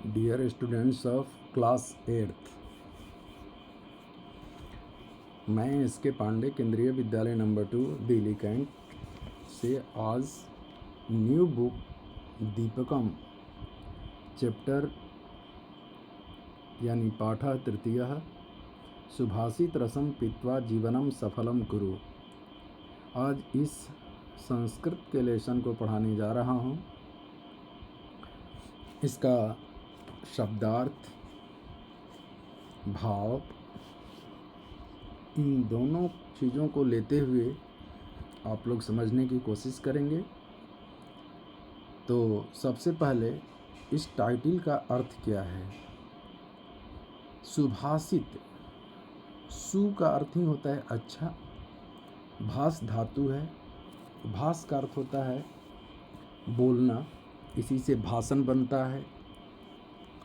Dear students of class 8th, मैं SK. Pandey केंद्रीय विद्यालय नंबर 2 दिल्ली कैंट से आज न्यू बुक दीपकम चैप्टर यानी पाठ तृतीय सुभाषित रसम पीत्वा जीवनम सफलम कुरु। आज इस संस्कृत के लेसन को पढ़ाने जा रहा हूँ। इसका शब्दार्थ, भाव, इन दोनों चीज़ों को लेते हुए आप लोग समझने की कोशिश करेंगे। तो सबसे पहले इस टाइटल का अर्थ क्या है। सुभाषित, सु का अर्थ ही होता है अच्छा, भास धातु है, भास का अर्थ होता है बोलना, इसी से भाषण बनता है।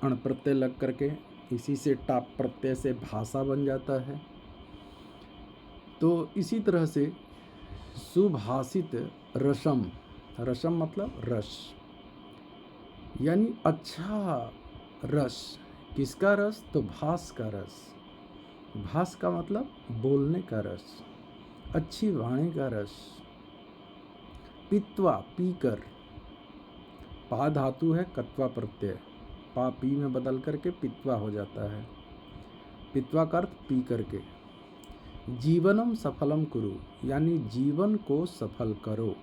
अण प्रत्यय लग करके इसी से टाप प्रत्यय से भाषा बन जाता है। तो इसी तरह से सुभाषित रसम, रसम मतलब रस, यानी अच्छा रस। किसका रस? तो भास का रस। भास का मतलब बोलने का रस, अच्छी वाणी का रस। पीत्वा, पीकर, पा धातु है, कत्वा प्रत्यय, पा पी में बदल करके पित्वा हो जाता है। पित्वा का अर्थ पी करके। जीवनम सफलम कुरु, यानी जीवन को सफल करो।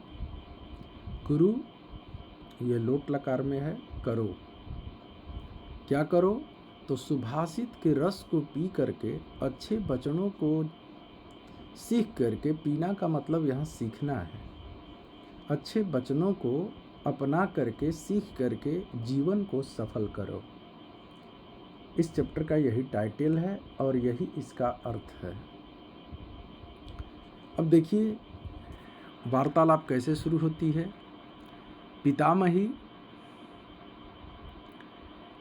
कुरु ये लोट लकार में है, करो। क्या करो? तो सुभाषित के रस को पी करके, अच्छे वचनों को सीख करके, पीना का मतलब यहाँ सीखना है, अच्छे वचनों को अपना करके, सीख करके जीवन को सफल करो। इस चैप्टर का यही टाइटल है और यही इसका अर्थ है। अब देखिए वार्तालाप कैसे शुरू होती है। पितामही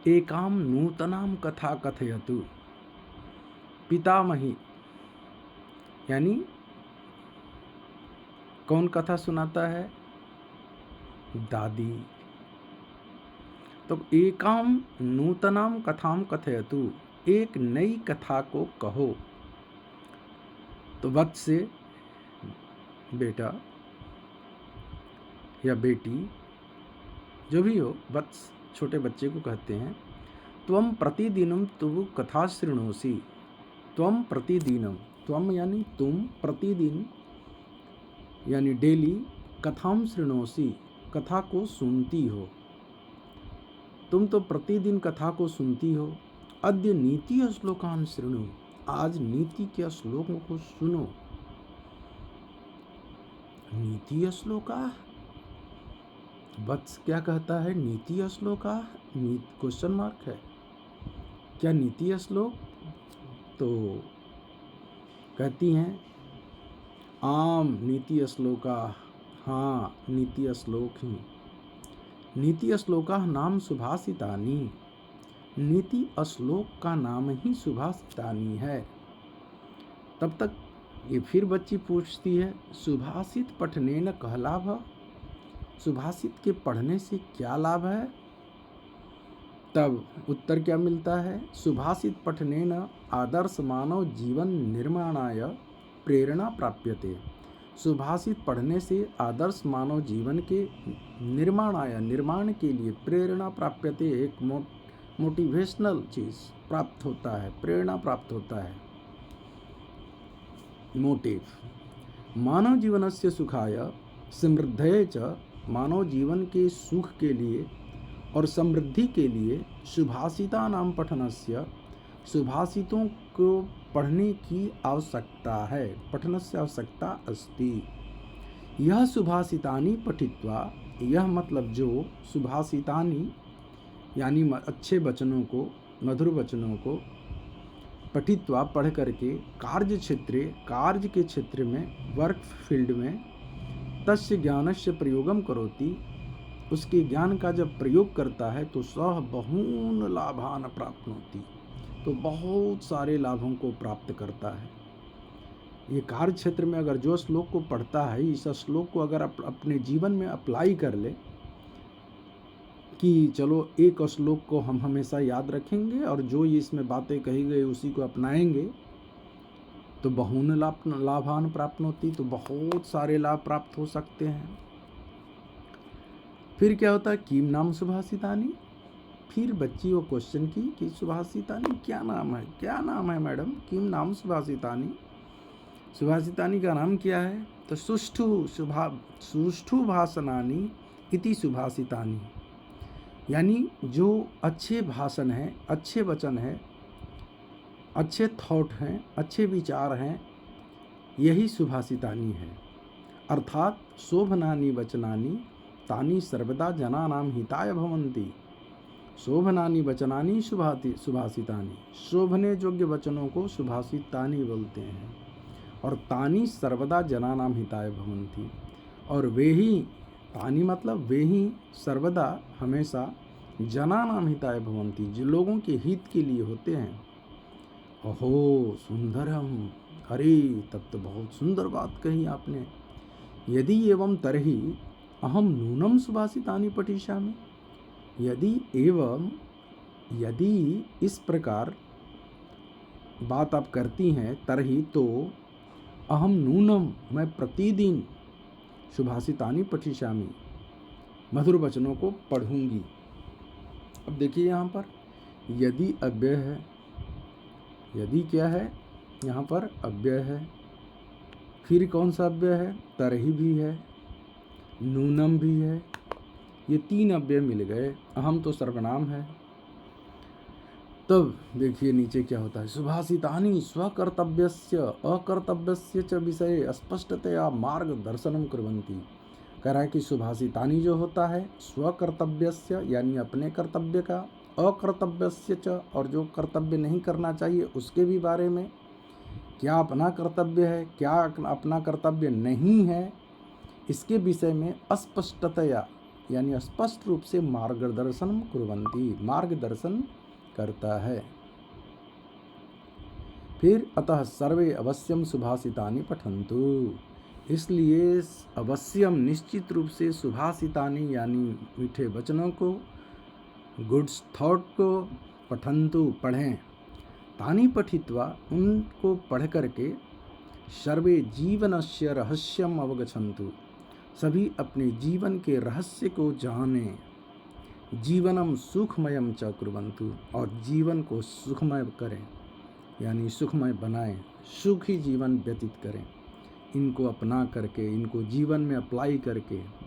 एकाम नूतनाम कथा कथयतु। पितामही यानी कौन कथा सुनाता है? दादी। तो एकाम नूतनाम कथाम कथयतु, एक नई कथा को कहो। तो वत्स से बेटा या बेटी, जो भी हो, वत्स छोटे बच्चे को कहते हैं। त्वम प्रतिदिनम तु कथा शृणोसि। त्वम प्रतिदिनम, त्वम यानी तुम, प्रतिदिन यानी डेली, कथाम शृणोसि, कथा को सुनती हो। तुम तो प्रतिदिन कथा को सुनती हो। अद्य नीति श्लोकान शृणु, आज नीति के श्लोकों को सुनो। नीति श्लोका, वत्स क्या कहता है? नीति श्लोका, क्वेश्चन मार्क है। क्या नीति श्लोक? तो कहती हैं आम नीति श्लोका, हाँ नीति श्लोक ही। नीति श्लोका नाम सुभाषितानि, नीति श्लोक का नाम ही सुभाषितानि है। तब तक ये फिर बच्ची पूछती है सुभाषित पठनेन कः लाभः, सुभाषित के पढ़ने से क्या लाभ है? तब उत्तर क्या मिलता है? सुभाषित पठनेन आदर्श मानव जीवन निर्माणाय प्रेरणा प्राप्यते। सुभाषित पढ़ने से आदर्श मानव जीवन के निर्माणाय, निर्माण के लिए प्रेरणा प्राप्यते, एक मोटिवेशनल चीज़ प्राप्त होता है, प्रेरणा प्राप्त होता है, मोटिव। मानव जीवनस्य सुखाय समृद्धये च, मानव जीवन के सुख के लिए और समृद्धि के लिए सुभाषिता नाम पठनस्य, सुभाषितों को पढ़ने की आवश्यकता है, पठनस्य आवश्यकता अस्ति। यह सुभाषितानि पठित्वा, यह मतलब जो सुभाषितानि यानी अच्छे वचनों को, मधुर वचनों को, पठित्वा पढ़ करके, कार्य के क्षेत्र में, वर्क फील्ड में, तस्य ज्ञानस्य प्रयोगम करोति, उसके ज्ञान का जब प्रयोग करता है तो सह बहून लाभान प्राप्नोति, तो बहुत सारे लाभों को प्राप्त करता है। ये कार्य क्षेत्र में अगर जो श्लोक को पढ़ता है, इस श्लोक को अगर अपने जीवन में अप्लाई कर ले, कि चलो एक श्लोक को हम हमेशा याद रखेंगे और जो ये इसमें बातें कही गई उसी को अपनाएंगे तो बहुन लाभान प्राप्त होती, तो बहुत सारे लाभ प्राप्त हो सकते हैं। फिर क्या होता है, किम नाम सुभाषितानी। फिर बच्ची वो क्वेश्चन की कि सुभाषितानी क्या नाम है, क्या नाम है मैडम, किम नाम सुभाषितानी, सुभाषितानी का नाम क्या है। तो सुष्ठु भाषणानी इति सुभाषितानी, यानी जो अच्छे भाषण हैं, अच्छे वचन हैं, अच्छे थॉट हैं, अच्छे विचार हैं, यही सुभाषितानी है। अर्थात शोभनानि वचनानि तानि सर्वदा जनानां हिताय भवन्ति। शोभनानि वचनानि सुभाषितानि, शोभने योग्य वचनों को सुभाषितानि बोलते हैं। और तानि सर्वदा जनानां हिताय भवन्ति, और वे ही, तानि मतलब वे ही, सर्वदा हमेशा, जनानां हिताय भवन्ति जो लोगों के हित के लिए होते हैं। ओहो सुंदरम, अरे तब तो बहुत सुंदर बात कही आपने। यदि एवं तरहि अहम नूनम सुभाषितानि पठिष्यामि, यदि इस प्रकार बात आप करती हैं, तरहि तो अहम नूनम, मैं प्रतिदिन सुभाषितानि पठिष्यामि, मधुर वचनों को पढ़ूंगी। अब देखिए यहाँ पर यदि अव्यय है, यदि क्या है, यहाँ पर अव्यय है, फिर कौन सा अव्यय है, तरहि भी है, नूनम भी है, ये तीन अव्यय मिल गए। अहम तो सर्वनाम है। तब देखिए नीचे क्या होता है, सुभाषितानि स्वकर्तव्यस्य अकर्तव्यस्य च विषये स्पष्टतया मार्गदर्शनम कुर्वन्ति। कह रहा है कि सुभाषितानि जो होता है स्वकर्तव्यस्य यानी अपने कर्तव्य का, अकर्तव्यस्य च और जो कर्तव्य नहीं करना चाहिए उसके भी बारे में, क्या अपना कर्तव्य है क्या अपना कर्तव्य नहीं है, इसके विषय में अस्पष्टतया यानी स्पष्ट रूप से मार्गदर्शन कुर्वन्ति, मार्गदर्शन करता है। फिर अतः सर्वे अवश्यम सुभाषितानि पठन्तु, इसलिए अवश्यम निश्चित रूप से सुभाषितानि यानी मीठे वचनों को, गुड्स थॉट को पठन्तु पढ़ें। तानि पठित्वा उनको पढ़ करके सर्वे जीवनस्य रहस्यम अवगच्छन्तु, सभी अपने जीवन के रहस्य को जानें। जीवनम सुखमयम च कुर्वन्तु, और जीवन को सुखमय करें यानी सुखमय बनाएं, सुखी जीवन व्यतीत करें। इनको अपना करके, इनको जीवन में अप्लाई करके।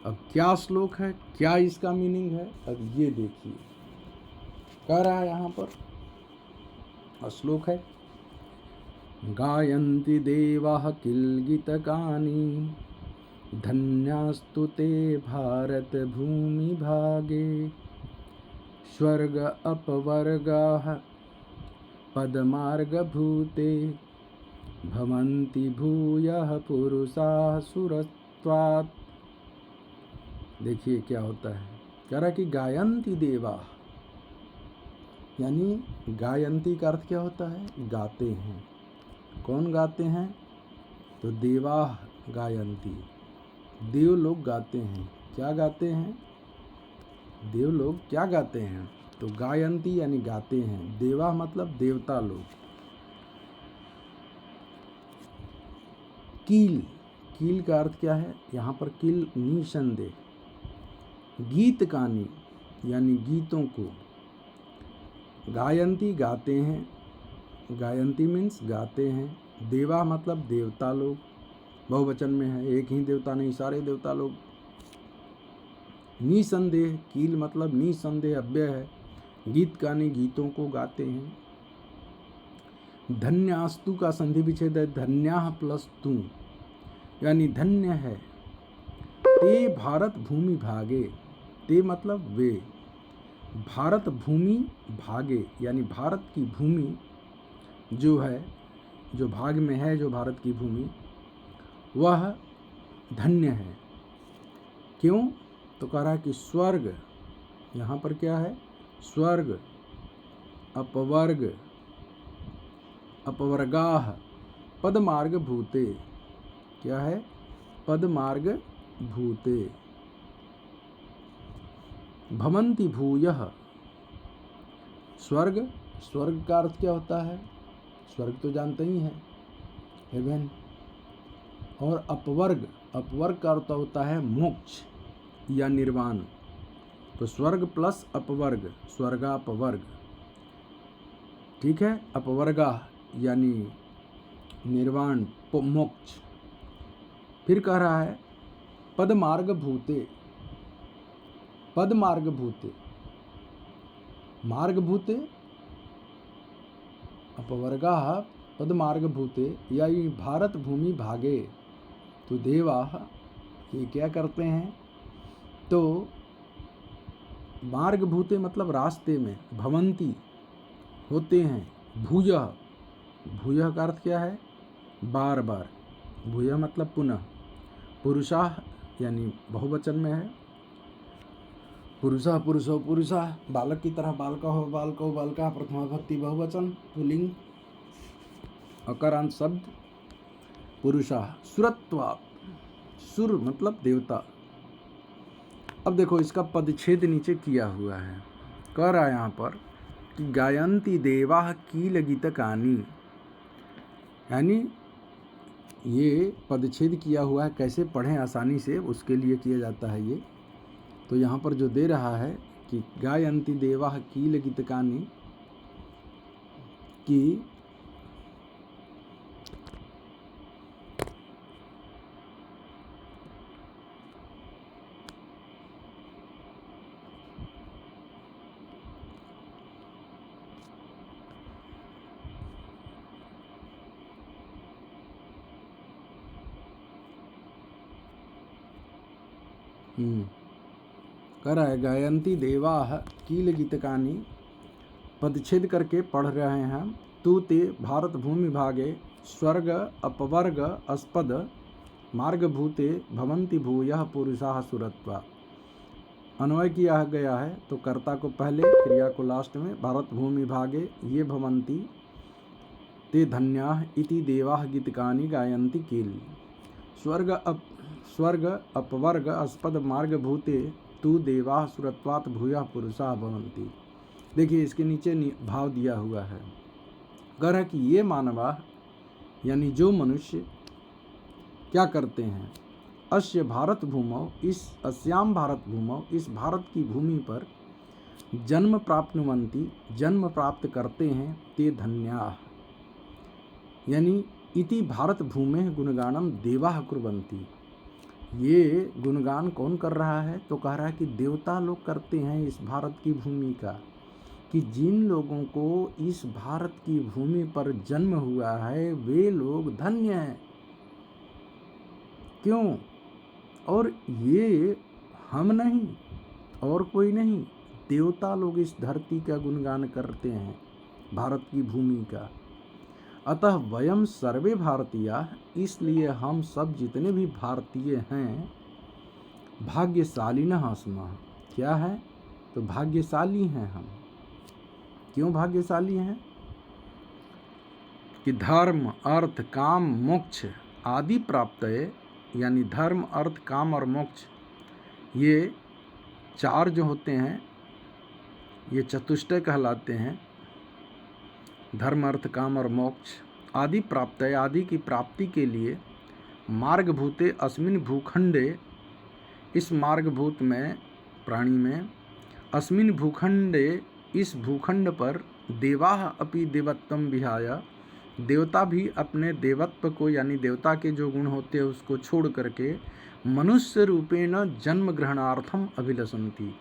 अब क्या श्लोक है, क्या इसका मीनिंग है, अब ये देखिए। कह रहा है यहाँ पर श्लोक है, गायन्ति देवाः किल गीतकानि धन्यास्तु ते भारत भूमि भागे, स्वर्ग अपवर्गाः पदमार्गभूते भवन्ति भूयः पुरुषाः सुरत्वात्। देखिए क्या होता है, कह रहा कि गायन्ति देवा, यानी गायन्ति का अर्थ क्या होता है, गाते हैं। कौन गाते हैं, तो देवा गायन्ति, देव लोग गाते हैं। क्या गाते हैं, देव लोग क्या गाते हैं, तो गायन्ति यानी गाते हैं। देवा मतलब देवता लोग। कील, कील का अर्थ क्या है, यहाँ पर कील निसंदेह, गीत कानी यानी गीतों को, गायन्ति गाते हैं, गायन्ति मीन्स गाते हैं, देवा मतलब देवता लोग, बहुवचन में है, एक ही देवता नहीं सारे देवता लोग। निसंदेह, कील मतलब निसंदेह अव्यय है, गीत गाने गीतों को गाते हैं। धन्यास्तु का संधि विच्छेद है, धन्याः प्लस तू यानी धन्य है। ते भारत भूमि भागे, ते मतलब वे, भारत भूमि भागे यानी भारत की भूमि जो है, जो भाग में है, जो भारत की भूमि वह धन्य है। क्यों, तो कह रहा है कि स्वर्ग, यहाँ पर क्या है, स्वर्ग अपवर्ग अपवर्गाः पदमार्ग भूते, क्या है, पदमार्ग भूते, भवन्ति भूयः, स्वर्ग, स्वर्ग का अर्थ क्या होता है? स्वर्ग तो जानते ही हैं, हेवन। और अपवर्ग, अपवर्ग का अर्थ होता है मोक्ष या निर्वाण। तो स्वर्ग प्लस अपवर्ग, स्वर्गापवर्ग, ठीक है। अपवर्गा यानी निर्वाण, मोक्ष। फिर कह रहा है पदमार्ग भूते, पदमार्ग भूते, मार्ग भूते, अपवर्गा पदमार्ग भूते, या ये भारत भूमि भागे। तो देवाः ये क्या करते हैं? तो मार्ग भूते मतलब रास्ते में, भवंती होते हैं, भूयः, भूयः का अर्थ क्या है? बार बार, भूयः मतलब पुनः। पुरुषाः यानी बहुवचन में है, पुरुषः पुरुषो पुरुषाः, बालक की तरह बालको बालको बालका, प्रथमा भक्ति बहुवचन, पुल्लिंग, अकारांत शब्द पुरुषाः। सुरत्वात्, सुर मतलब देवता। अब देखो इसका पदच्छेद नीचे किया हुआ है, कह रहा है यहाँ पर कि गायन्ति देवाः कीलगीतकानि, यानी ये पदच्छेद किया हुआ है, कैसे पढ़ें आसानी से उसके लिए किया जाता है ये। तो यहाँ पर जो दे रहा है कि गायन्ति देवाः कीलगीतकानि, कि कर रहा है गायन्ति देवाः कीलगीतकानि, पदच्छेद करके पढ़ रहे हैं हम। तू ते भारत भूमि भागे, स्वर्ग अपवर्ग अस्पद, मार्ग भूते भवन्ति भूयः पुरुषाः सुरत्वा। अन्वय किया गया है तो कर्ता को पहले, क्रिया को लास्ट में। भारत भूमि भागे ये भवन्ति, ते धन्याः इति देवाः गीतकानि गायन्ति कील। स्वर्ग अपवर्ग अस्पद मार्ग भूते तू देवाः सुरत्वात् भूयः पुरुषाः भवन्ति। देखिए इसके नीचे भाव दिया हुआ है, कह रहा कि ये मानवा यानी जो मनुष्य क्या करते हैं, अस्य भारत भूमौ, इस अस्याम भारत भूमौ, इस भारत की भूमि पर जन्म प्राप्नुवन्ति, जन्म प्राप्त करते हैं, ते धन्याः, यानी इति भारत भूमेः गुणगानम देवाः कुर्वन्ति। ये गुणगान कौन कर रहा है? तो कह रहा है कि देवता लोग करते हैं इस भारत की भूमि का, कि जिन लोगों को इस भारत की भूमि पर जन्म हुआ है वे लोग धन्य हैं। क्यों? और ये हम नहीं और कोई नहीं, देवता लोग इस धरती का गुणगान करते हैं, भारत की भूमि का। अतः वयम सर्वे भारतीय, इसलिए हम सब जितने भी भारतीय हैं, भाग्यशालिनः स्मः। क्या है? तो भाग्यशाली हैं हम। क्यों भाग्यशाली हैं? कि धर्म अर्थ काम मोक्ष आदि प्राप्त है, यानी धर्म अर्थ काम और मोक्ष ये चार जो होते हैं ये चतुष्टय कहलाते हैं। धर्म अर्थ काम और मोक्ष आदि प्राप्त है, आदि की प्राप्ति के लिए मार्गभूते अस्मिन् भूखंडे, इस मार्गभूत में प्राणी में, अस्मिन् भूखंडे इस भूखंड पर, देवाः अपि देवत्वं विहाय, देवता भी अपने देवत्व को यानी देवता के जो गुण होते हैं उसको छोड़ करके मनुष्य रूपेण जन्म ग्रहणार्थम अभिलषन्ति,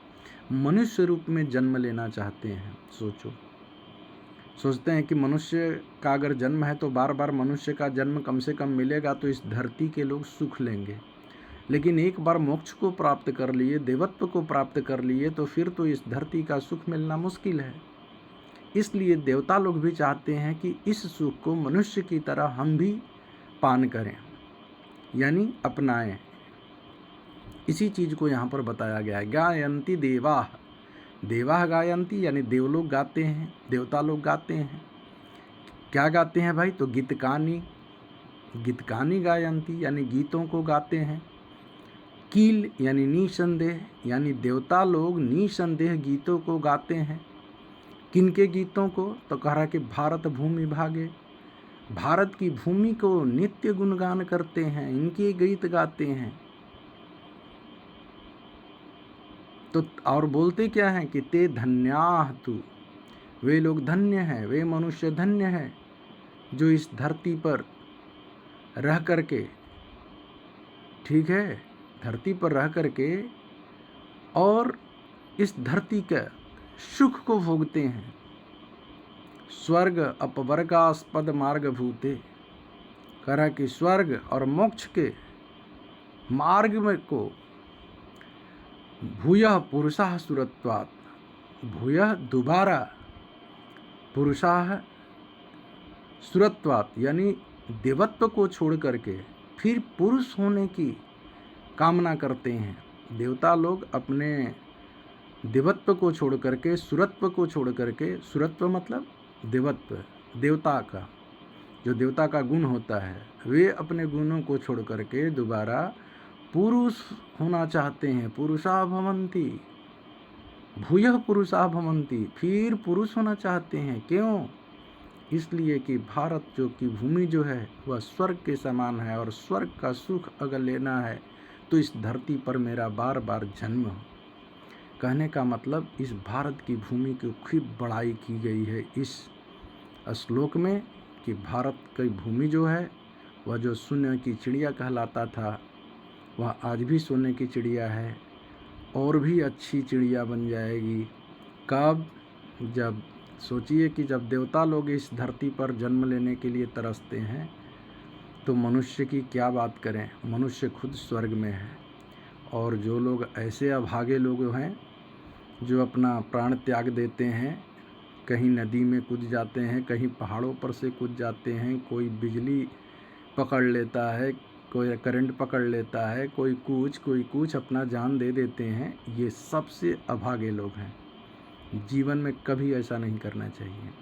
मनुष्य रूप में जन्म लेना चाहते हैं। सोचते हैं कि मनुष्य का अगर जन्म है तो बार बार मनुष्य का जन्म कम से कम मिलेगा तो इस धरती के लोग सुख लेंगे, लेकिन एक बार मोक्ष को प्राप्त कर लिए, देवत्व को प्राप्त कर लिए तो फिर तो इस धरती का सुख मिलना मुश्किल है। इसलिए देवता लोग भी चाहते हैं कि इस सुख को मनुष्य की तरह हम भी पान करें, यानी अपनाएं। इसी चीज़ को यहाँ पर बताया गया है। गायन्ति देवाः, देवाः गायन्ति यानी देवलोग गाते हैं, देवता लोग गाते हैं। क्या गाते हैं भाई? तो गीतकानि, गीतकानि गायन्ति यानी गीतों को गाते हैं। कील यानी निसंदेह, यानी देवता लोग निसंदेह गीतों को गाते हैं। किनके गीतों को? तो कह रहा कि भारत भूमि भागे, भारत की भूमि को नित्य गुणगान करते हैं, इनके गीत गाते हैं। तो और बोलते क्या हैं कि ते धन्याः तु, वे लोग धन्य हैं, वे मनुष्य धन्य हैं जो इस धरती पर रह करके, ठीक है, धरती पर रह करके और इस धरती का सुख को भोगते हैं। स्वर्ग अपवर्गास्पद मार्ग भूते, कह कि स्वर्ग और मोक्ष के मार्ग में को भूयः पुरुषाः सुरत्वात्, भूयः दोबारा, पुरुषाः सुरत्वात् यानी देवत्व को छोड़ करके फिर पुरुष होने की कामना करते हैं। देवता लोग अपने देवत्व को छोड़ करके, सुरत्व को छोड़ करके, सुरत्व मतलब देवत्व, देवता का जो देवता का गुण होता है, वे अपने गुणों को छोड़ करके दोबारा पुरुष होना चाहते हैं। पुरुषा भवन्ति, भूयः पुरुषा भवन्ति, फिर पुरुष होना चाहते हैं। क्यों? इसलिए कि भारत जो कि भूमि जो है वह स्वर्ग के समान है, और स्वर्ग का सुख अगर लेना है तो इस धरती पर मेरा बार बार जन्म हो। कहने का मतलब इस भारत की भूमि की खूब बड़ाई की गई है इस श्लोक में कि भारत की भूमि जो है वह जो सोने की चिड़िया कहलाता था वह आज भी सोने की चिड़िया है, और भी अच्छी चिड़िया बन जाएगी। कब? जब सोचिए कि जब देवता लोग इस धरती पर जन्म लेने के लिए तरसते हैं तो मनुष्य की क्या बात करें, मनुष्य खुद स्वर्ग में है। और जो लोग ऐसे अभागे लोग हैं जो अपना प्राण त्याग देते हैं, कहीं नदी में कूद जाते हैं, कहीं पहाड़ों पर से कूद जाते हैं, कोई बिजली पकड़ लेता है, कोई करंट पकड़ लेता है, कोई कुछ अपना जान दे देते हैं, ये सबसे अभागे लोग हैं। जीवन में कभी ऐसा नहीं करना चाहिए।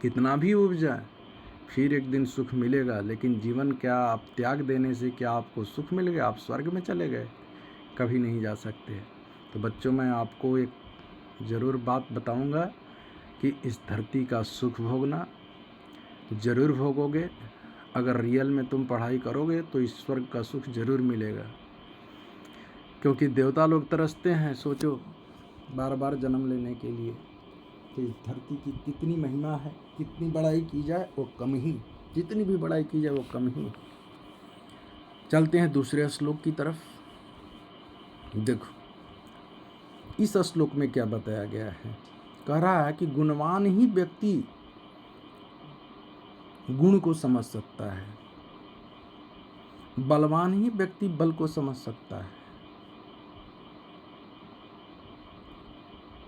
कितना भी उपजाए फिर एक दिन सुख मिलेगा, लेकिन जीवन क्या आप त्याग देने से क्या आपको सुख मिल गया? आप स्वर्ग में चले गए? कभी नहीं जा सकते। तो बच्चों, मैं आपको एक ज़रूर बात बताऊंगा कि इस धरती का सुख भोगना ज़रूर भोगोगे। अगर रियल में तुम पढ़ाई करोगे तो इस स्वर्ग का सुख ज़रूर मिलेगा, क्योंकि देवता लोग तरसते हैं, सोचो, बार बार जन्म लेने के लिए। तो इस धरती की कितनी महिमा है, कितनी बड़ाई की जाए वो कम ही, जितनी भी बड़ाई की जाए वो कम ही। चलते हैं दूसरे श्लोक की तरफ। देखो इस श्लोक में क्या बताया गया है। कह रहा है कि गुणवान ही व्यक्ति गुण को समझ सकता है, बलवान ही व्यक्ति बल को समझ सकता है।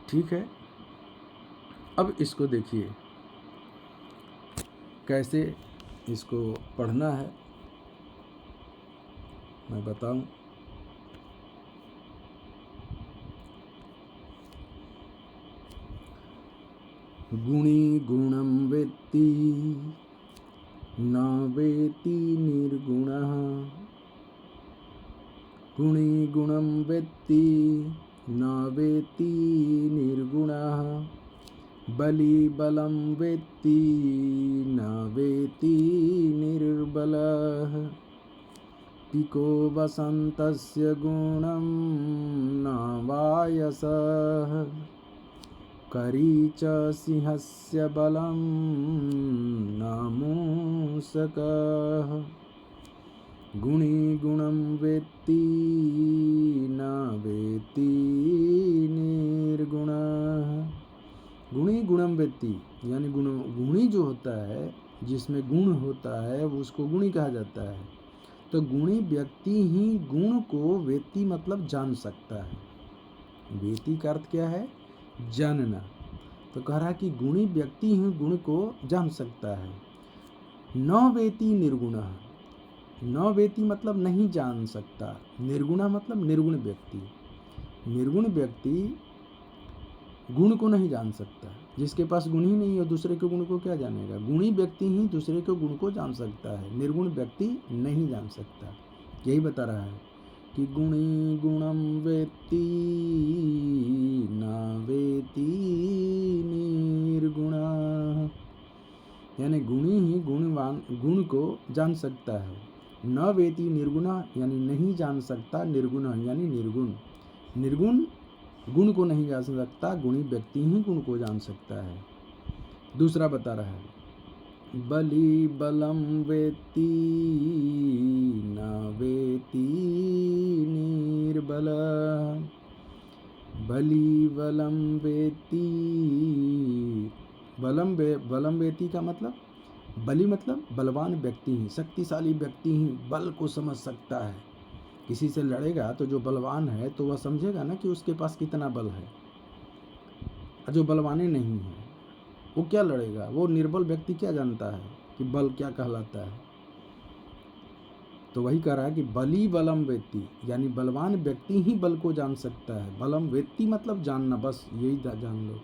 ठीक है, अब इसको देखिए कैसे इसको पढ़ना है, मैं बताऊं। गुणी गुणं वेत्ति न वेत्ति निर्गुणः, गुणी गुणं वेत्ति न वेत्ति निर्गुणः, बली बलं वेत्ति न वेत्ति निर्बलः, पिको वसन्तस्य गुणं न वायसः, करी च सिंहस्य बलं न मूषकः, गुणी गुणं वेत्ति न वेत्ति निर्गुणः। गुणी गुणं वेत्ति यानी गुणी जो होता है, जिसमें गुण होता है वो उसको गुणी कहा जाता है। तो गुणी व्यक्ति ही गुण को वेत्ति मतलब जान सकता है। वेत्ति का अर्थ क्या है? जानना। तो कह रहा कि गुणी व्यक्ति ही गुण को जान सकता है। न वेत्ति निर्गुणः, न वेत्ति मतलब नहीं जान सकता, निर्गुणः मतलब निर्गुण व्यक्ति। निर्गुण व्यक्ति गुण को नहीं जान सकता। जिसके पास गुण ही नहीं है दूसरे के गुण को क्या जानेगा? गुणी व्यक्ति ही दूसरे के गुण को जान सकता है, निर्गुण व्यक्ति नहीं जान सकता। यही बता रहा है कि गुणी गुणम वेत्ति न वेत्ति निर्गुणः, यानी गुणी ही गुण को जान सकता है। न वेति निर्गुणा यानी नहीं जान सकता, निर्गुण यानी निर्गुण। निर्गुण गुण को नहीं जान सकता, गुणी व्यक्ति ही गुण को जान सकता है। दूसरा बता रहा है, बलि बलम वेत्ति न वेत्ति निर्बल, बलि बलम वेत्ति, बलम वेत्ति का मतलब, बलि मतलब बलवान व्यक्ति ही, शक्तिशाली व्यक्ति ही बल को समझ सकता है। किसी से लड़ेगा तो जो बलवान है तो वह समझेगा ना कि उसके पास कितना बल है। जो बलवाने नहीं है वो क्या लड़ेगा? वो निर्बल व्यक्ति क्या जानता है कि बल क्या कहलाता है? तो वही कह रहा है कि बलि बलम वेत्ति, यानी बलवान व्यक्ति ही बल को जान सकता है। बलम वेत्ति मतलब जानना, बस यही जान लो।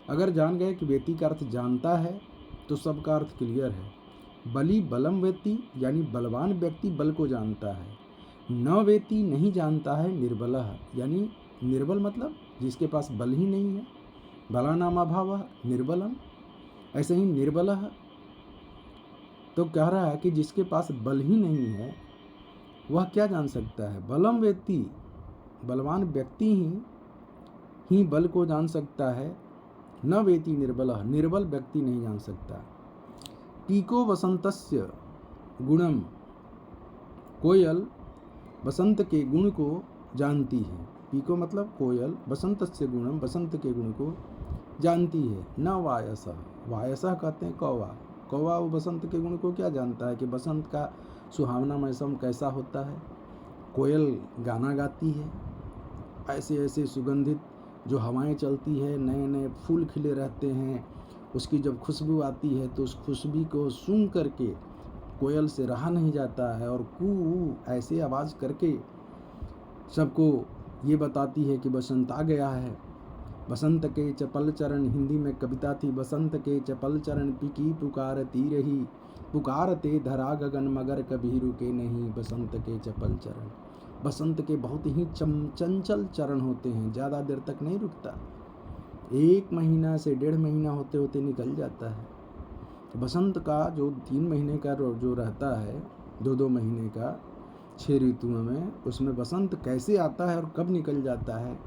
अगर जान गए कि वेत्ति का अर्थ जानता है तो सबका अर्थ क्लियर है। बलि बलम वेत्ति यानी बलवान व्यक्ति बल को जानता है। न वेत्ति नहीं जानता है, निर्बलः यानी निर्बल मतलब जिसके पास बल ही नहीं है। बलानाम अभावः निर्बलम, ऐसे ही निर्बलः तो कह रहा है कि जिसके पास बल ही नहीं है वह क्या जान सकता है? बलम वेत्ति, बलवान व्यक्ति ही बल को जान सकता है। न वेति निर्बलः, निर्बल व्यक्ति नहीं जान सकता। पीको वसंतस्य गुणम, कोयल बसंत के गुण को जानती है। पीको मतलब कोयल, बसंतस्य गुणम बसंत के गुण को जानती है। न वायसः, वायसः कहते हैं कौवा, कौवा वो बसंत के गुण को क्या जानता है कि बसंत का सुहावना मौसम कैसा होता है। कोयल गाना गाती है, ऐसे ऐसे सुगंधित जो हवाएं चलती है, नए नए फूल खिले रहते हैं, उसकी जब खुशबू आती है तो उस खुशबू को सूंघ करके कोयल से रहा नहीं जाता है और कू ऐसे आवाज़ करके सबको ये बताती है कि बसंत आ गया है। बसंत के चपल चरण, हिंदी में कविता थी, बसंत के चपल चरण पिकी पुकारती रही, पुकारते धरा गगन मगर कभी रुके नहीं बसंत के चपल चरण। बसंत के बहुत ही चंचल चरण होते हैं, ज़्यादा देर तक नहीं रुकता, 1 महीना से 1.5 महीना होते होते निकल जाता है। बसंत का जो 3 महीने का जो रहता है, 2-2 महीने का 6 ऋतुओं में, उसमें बसंत कैसे आता है और कब निकल जाता है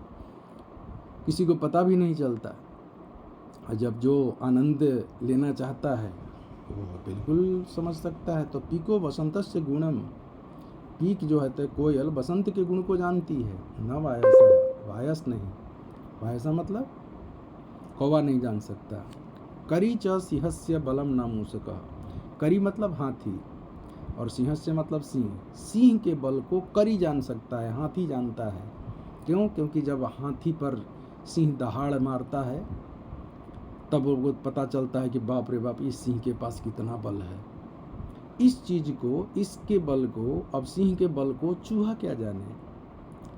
किसी को पता भी नहीं चलता। जब जो आनंद लेना चाहता है वो बिल्कुल समझ सकता है। तो पीको वसंतस्य गुणम, पीक जो है तो कोयल बसंत के गुण को जानती है। न वायस, वायस नहीं, वायसा मतलब कौवा नहीं जान सकता। करी च सिंहस्य बलम न मूषकः, करी मतलब हाथी और सिंहस्य मतलब सिंह, सिंह के बल को करी जान सकता है, हाथी जानता है। क्यों? क्योंकि जब हाथी पर सिंह दहाड़ मारता है तब वो पता चलता है कि बाप रे बाप इस सिंह के पास कितना बल है। इस चीज़ को, इसके बल को, अब सिंह के बल को चूहा क्या जाने।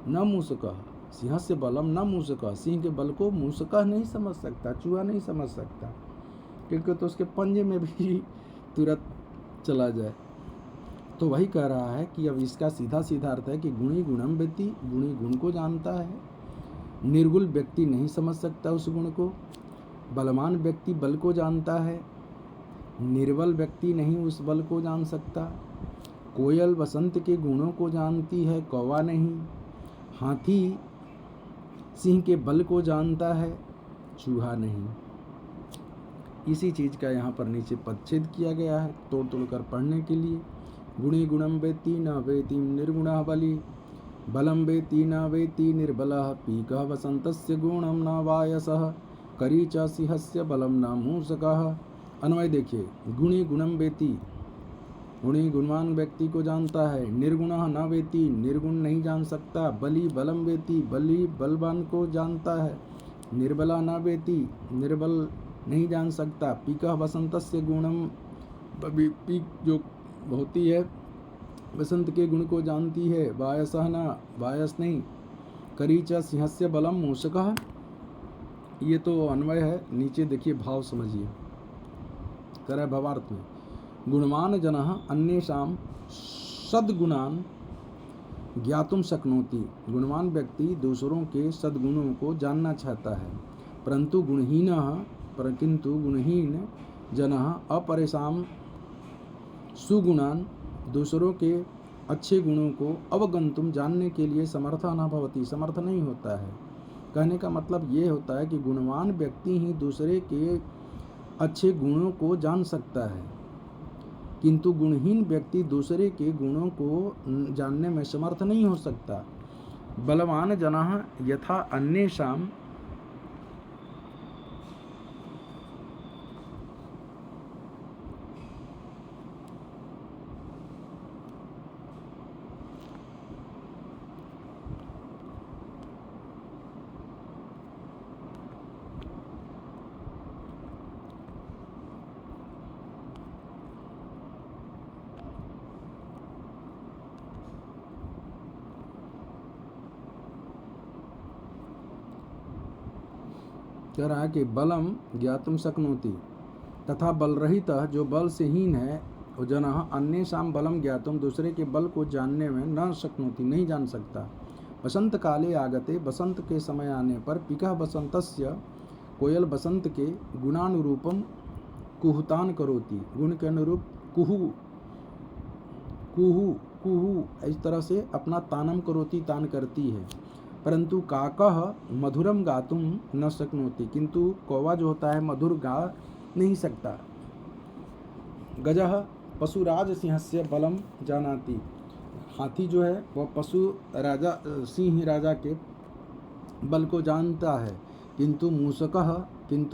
न मूषकः, सिंहस्य बलम न मूषकः, सिंह के बल को मूषकः नहीं समझ सकता, चूहा नहीं समझ सकता, क्योंकि तो उसके पंजे में भी तुरंत चला जाए। तो वही कह रहा है कि अब इसका सीधा सीधा अर्थ है कि गुणी गुणम वेत्ति, गुणी गुण को जानता है, निर्गुण व्यक्ति नहीं समझ सकता उस गुण को, बलवान व्यक्ति बल को जानता है, निर्बल व्यक्ति नहीं उस बल को जान सकता। कोयल बसंत के गुणों को जानती है, कौवा नहीं। हाथी सिंह के बल को जानता है, चूहा नहीं। इसी चीज़ का यहाँ पर नीचे पदच्छेद किया गया है तोड़ तोड़ कर पढ़ने के लिए। गुणी गुणम वेत्ति न वेत्ति निर्गुणः बलि, बलम वेत्ति न वेत्ति निर्बलः, पीकः वसंतस्य गुणम न वायसः, करी च सिंहस्य बलम न मूषकः। अन्वय देखिए, गुणी गुणम वेत्ति, गुणी गुणवान व्यक्ति को जानता है, निर्गुणः न वेत्ति निर्गुण नहीं जान सकता, बलि बलम वेत्ति बलि बलवान को जानता है, निर्बला न वेत्ति निर्बल नहीं जान सकता, पीकः वसंतस्य गुणम, पीक जो होती है बसंत के गुण को जानती है, वायसः न वायस नहीं, करी च सिंहस्य बलम मूषकः। ये तो अन्वय है, नीचे देखिए भाव समझिए, कर भावार्थ में, गुणवान जनः अन्येषां सद्गुणान् ज्ञातुम शक्नोति, गुणवान व्यक्ति दूसरों के सद्गुणों को जानना चाहता है, परंतु गुणहीन जनः अपरेषां सुगुणान, दूसरों के अच्छे गुणों को अवगंतुम, जानने के लिए समर्थ न भवति, समर्थ नहीं होता है। कहने का मतलब ये होता है कि गुणवान व्यक्ति ही दूसरे के अच्छे गुणों को जान सकता है, किंतु गुणहीन व्यक्ति दूसरे के गुणों को जानने में समर्थ नहीं हो सकता। बलवान जनः यथा अन्येषां कह रहा है कि बलम ज्ञातुम शक्नोति, तथा बल रहित जो बल से हीन है, जनः अन्येषां बलम ज्ञातुम, दूसरे के बल को जानने में न शक्नोति, नहीं जान सकता। बसंत काले आगते, बसंत के समय आने पर, पिकः बसंतस्य, कोयल बसंत के गुणानुरूपम कुहुतान करोति, गुण के अनुरूप कुहू कुहू कुहू इस तरह से अपना तानम करोति, तान करती है। परंतु काकः मधुरम गातुम न शक्नोति, किंतु कौवा जो होता है मधुर गा नहीं सकता। गजः पशुराज सिंहस्य बलम जानाति, हाथी जो है वह पशु राजा सिंह राजा के बल को जानता है, किंतु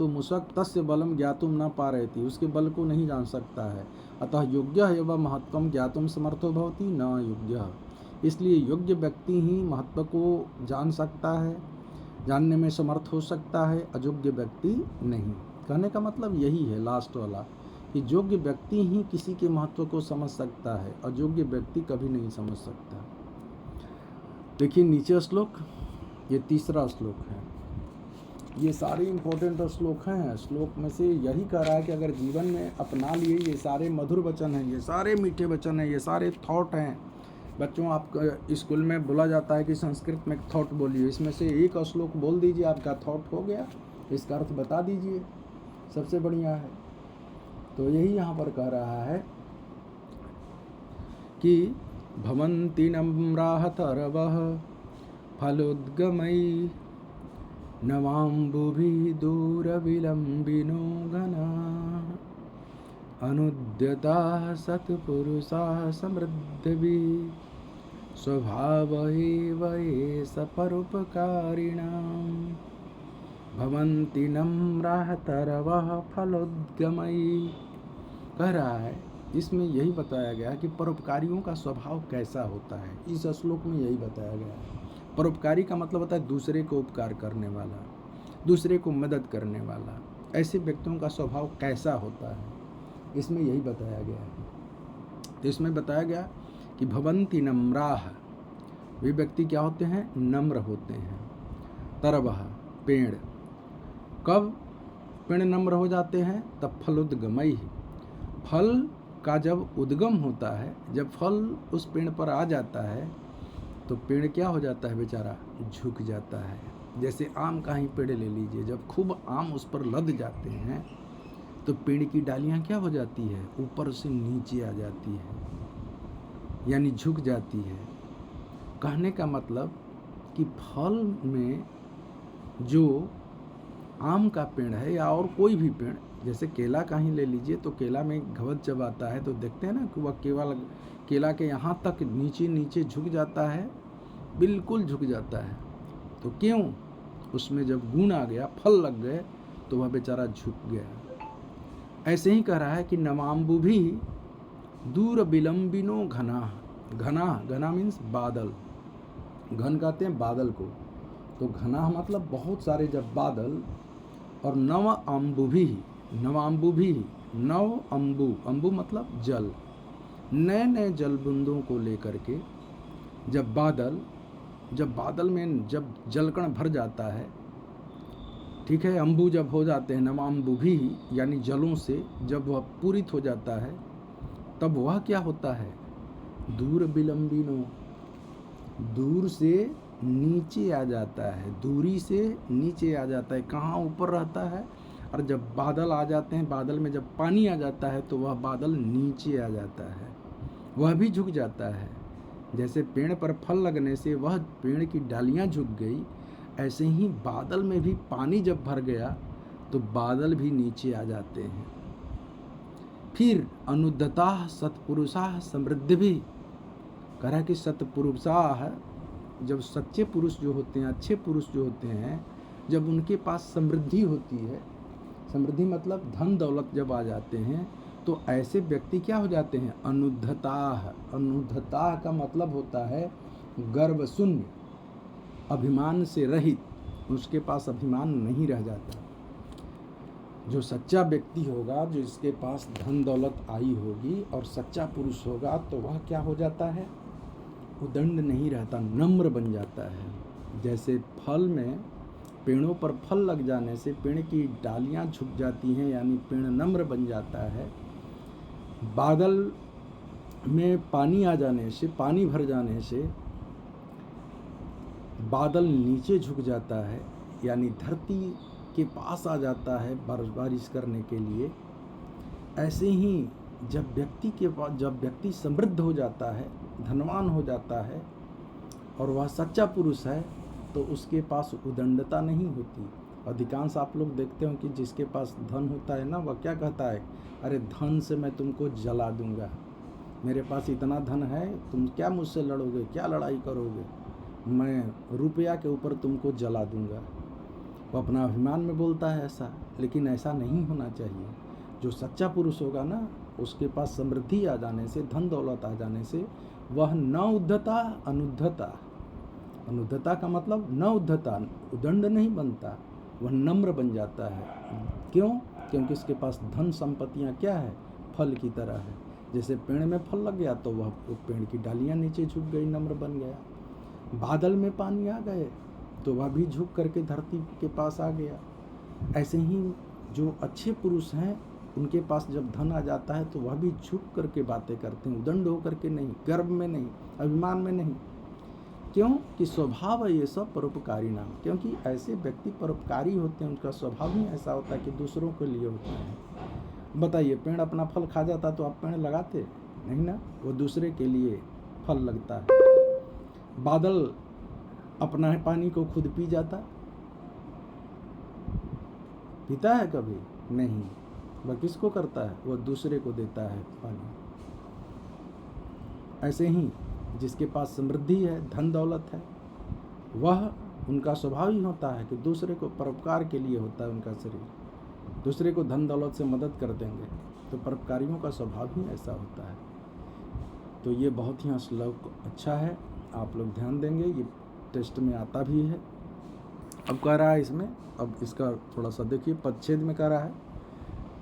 मूषक तस्य बलम ज्ञातुम न पारयति, उसके बल को नहीं जान सकता है। अतः योग्य एवं महत्वम ज्ञातुम समर्थो भवति न योग्य, इसलिए योग्य व्यक्ति ही महत्व को जान सकता है, जानने में समर्थ हो सकता है, अयोग्य व्यक्ति नहीं। कहने का मतलब यही है लास्ट वाला, कि योग्य व्यक्ति ही किसी के महत्व को समझ सकता है, अयोग्य व्यक्ति कभी नहीं समझ सकता। देखिए नीचे श्लोक, ये तीसरा श्लोक है। ये सारे इम्पोर्टेंट श्लोक हैं। श्लोक में से यही कह रहा है कि अगर जीवन में अपना लिए ये सारे मधुर वचन हैं, ये सारे मीठे वचन हैं, ये सारे थॉट हैं। बच्चों, आप स्कूल में बोला जाता है कि संस्कृत में थॉट बोलिए, इसमें से एक श्लोक बोल दीजिए, आपका थॉट हो गया, इसका अर्थ बता दीजिए, सबसे बढ़िया है। तो यही यहाँ पर कह रहा है कि भवन्ति नम्राः तरवः फलोद्गमैः नवाम्बुभिः दूरविलम्बिनो घनाः अनुद्यताः सत्पुरुषाः समृद्धिभिः स्वभावः एव एष परोपकारिणाम् भवन्ति नम्राः तरवः फलोद्गमैः। कह रहा है इसमें यही बताया गया कि परोपकारियों का स्वभाव कैसा होता है। इस श्लोक में यही बताया गया है। परोपकारी का मतलब होता है दूसरे को उपकार करने वाला, दूसरे को मदद करने वाला। ऐसे व्यक्तियों का स्वभाव कैसा होता है, इसमें यही बताया गया है। तो इसमें बताया गया कि भवन्ति नम्राः, वे व्यक्ति क्या होते हैं, नम्र होते हैं। तरवः, पेड़, कब पेड़ नम्र हो जाते हैं, तब फलोद्गमैः, फल का जब उद्गम होता है, जब फल उस पेड़ पर आ जाता है तो पेड़ क्या हो जाता है, बेचारा झुक जाता है। जैसे आम का ही पेड़ ले लीजिए, जब खूब आम उस पर लद जाते हैं तो पेड़ की डालियां क्या हो जाती है, ऊपर से नीचे आ जाती है, यानी झुक जाती है। कहने का मतलब कि फल में जो आम का पेड़ है या और कोई भी पेड़, जैसे केला का ही ले लीजिए, तो केला में घवद जब आता है तो देखते हैं ना कि वह केला के यहाँ तक नीचे झुक जाता है, बिल्कुल झुक जाता है। तो क्यों, उसमें जब गुण आ गया, फल लग गए, तो वह बेचारा झुक गया। ऐसे ही कह रहा है कि नवाम्बु भी दूर विलंबिनो घना, घना मीन्स बादल, घन कहते हैं बादल को, तो घना मतलब बहुत सारे जब बादल, और नव अम्बु भी, नव अम्बु मतलब जल, नए नए जल बूंदों को लेकर के जब बादल में जब जलकण भर जाता है, ठीक है, अम्बु जब हो जाते हैं, नवाम्बु भी यानी जलों से जब वह पूरित हो जाता है, तब वह क्या होता है, दूर विलंबिनो, दूर से नीचे आ जाता है, दूरी से नीचे आ जाता है। कहाँ ऊपर रहता है? और जब बादल आ जाते हैं, बादल में जब पानी आ जाता है तो वह बादल नीचे आ जाता है, वह भी झुक जाता है। जैसे पेड़ पर फल लगने से वह पेड़ की डालियाँ झुक गई, ऐसे ही बादल में भी पानी जब भर गया तो बादल भी नीचे आ जाते हैं। फिर अनुद्धता सत्पुरुषा समृद्धि भी कह रहा है कि सत्पुरुषा है, जब सच्चे पुरुष जो होते हैं, अच्छे पुरुष जो होते हैं, जब उनके पास समृद्धि होती है, समृद्धि मतलब धन दौलत जब आ जाते हैं, तो ऐसे व्यक्ति क्या हो जाते हैं? अनुद्धता। अनुद्धता का मतलब होता है गर्व शून्य, अभिमान से रहित, उसके पास अभिमान नहीं रह जाता। जो सच्चा व्यक्ति होगा, जो इसके पास धन दौलत आई होगी और सच्चा पुरुष होगा, तो वह क्या हो जाता है? उदंड नहीं रहता, नम्र बन जाता है। जैसे फल में, पेड़ों पर फल लग जाने से पेड़ की डालियां झुक जाती हैं, यानी पेड़ नम्र बन जाता है। बादल में पानी आ जाने से, पानी भर जाने से बादल नीचे झुक जाता है, यानी धरती के पास आ जाता है बारिश करने के लिए। ऐसे ही जब व्यक्ति समृद्ध हो जाता है, धनवान हो जाता है और वह सच्चा पुरुष है, तो उसके पास उदंडता नहीं होती। अधिकांश आप लोग देखते हो कि जिसके पास धन होता है ना, वह क्या कहता है? अरे धन से मैं तुमको जला दूंगा, मेरे पास इतना धन है, तुम क्या मुझसे लड़ोगे, क्या लड़ाई करोगे, मैं रुपया के ऊपर तुमको जला दूंगा। वो अपना अभिमान में बोलता है ऐसा, लेकिन ऐसा नहीं होना चाहिए। जो सच्चा पुरुष होगा ना, उसके पास समृद्धि आ जाने से, धन दौलत आ जाने से, वह न उद्धता अनुद्धता। अनुद्धता का मतलब न उद्धता, उदंड नहीं बनता, वह नम्र बन जाता है। क्यों? क्योंकि इसके पास धन संपत्तियाँ क्या है? फल की तरह है। जैसे पेड़ में फल लग गया तो वह पेड़ की डालियाँ नीचे झुक गई, नम्र बन गया। बादल में पानी आ गए तो वह भी झुक करके धरती के पास आ गया। ऐसे ही जो अच्छे पुरुष हैं, उनके पास जब धन आ जाता है तो वह भी झुक करके बातें करते हैं, उदंड होकर के नहीं, गर्व में नहीं, अभिमान में नहीं। क्यों? कि स्वभाव है ये सब परोपकारी नाम। क्योंकि ऐसे व्यक्ति परोपकारी होते हैं, उनका स्वभाव ही ऐसा होता है कि दूसरों के लिए होता है। बताइए, पेड़ अपना फल खा जाता तो आप पेड़ लगाते नहीं ना, वो दूसरे के लिए फल लगता है। बादल अपना पानी को खुद पी जाता, पीता है कभी नहीं, वह किसको करता है? वह दूसरे को देता है पानी। ऐसे ही जिसके पास समृद्धि है, धन दौलत है, वह, उनका स्वभाव ही होता है कि दूसरे को परोपकार के लिए होता है उनका शरीर। दूसरे को धन दौलत से मदद कर देंगे, तो परोपकारियों का स्वभाव ही ऐसा होता है। तो ये बहुत ही श्लोक अच्छा है, आप लोग ध्यान देंगे, ये टेस्ट में आता भी है। अब कह रहा है इसमें, अब इसका थोड़ा सा देखिए, पदच्छेद में कह रहा है,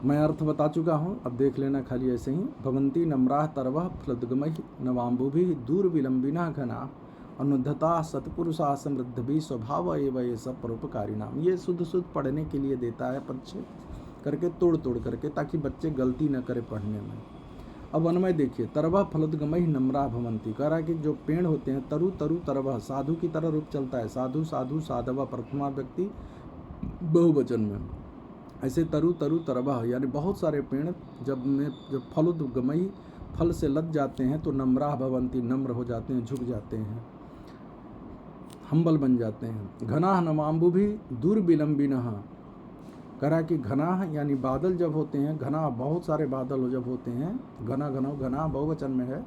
मैं अर्थ बता चुका हूँ, अब देख लेना खाली ऐसे ही। भवंती नम्राः तरवः फलद्गमैः नवाम्बुभिः दूरविलम्बिनः घनाः अनुद्धता सत्पुरुषाः समृद्धिभिः स्वभाव एव ये सब परोपकारिणाम। ये शुद्ध शुद्ध पढ़ने के लिए देता है पदच्छेद करके, तोड़ तोड़ करके, ताकि बच्चे गलती न करें पढ़ने में। अब अन्वय देखिए, तरवः फलद्गमैः नम्राः भवन्ति, कह रहा है कि जो पेड़ होते हैं, तरु तरु तरवः, साधु की तरह रूप चलता है, साधु साधु साधव, प्रथमा व्यक्ति बहुवचन में। ऐसे तरु तरु तरवः, यानी बहुत सारे पेड़ जब फलोद्गमयी, फल से लद जाते हैं तो नम्राः भवन्ति, नम्र हो जाते हैं, झुक जाते हैं, हम्बल बन जाते हैं। घनाः नवाम्बुभिः दूरविलम्बिनः, कह रहा है कि घना यानी बादल जब होते हैं, घना बहुत सारे बादल जब होते हैं, घना घना घना बहुवचन में है।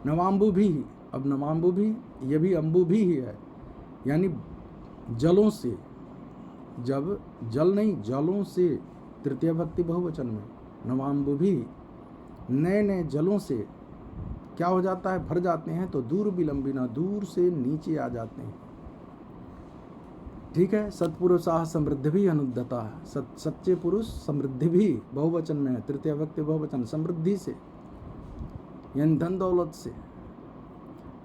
नवाम्बु भी, अब नवाम्बु भी, ये भी अम्बु भी ही है, यानी जलों से, जब जल नहीं, जलों से, तृतीय भक्ति बहुवचन में। नवाम्बु भी, नए नए जलों से क्या हो जाता है? भर जाते हैं, तो दूर विलंबिना, दूर से नीचे आ जाते हैं। ठीक है। सत्पुरुषाः समृद्धि भी अनुद्धता, सच्चे पुरुष समृद्धि भी बहुवचन में है, तृतीय व्यक्ति बहुवचन, समृद्धि से यानी धन दौलत से।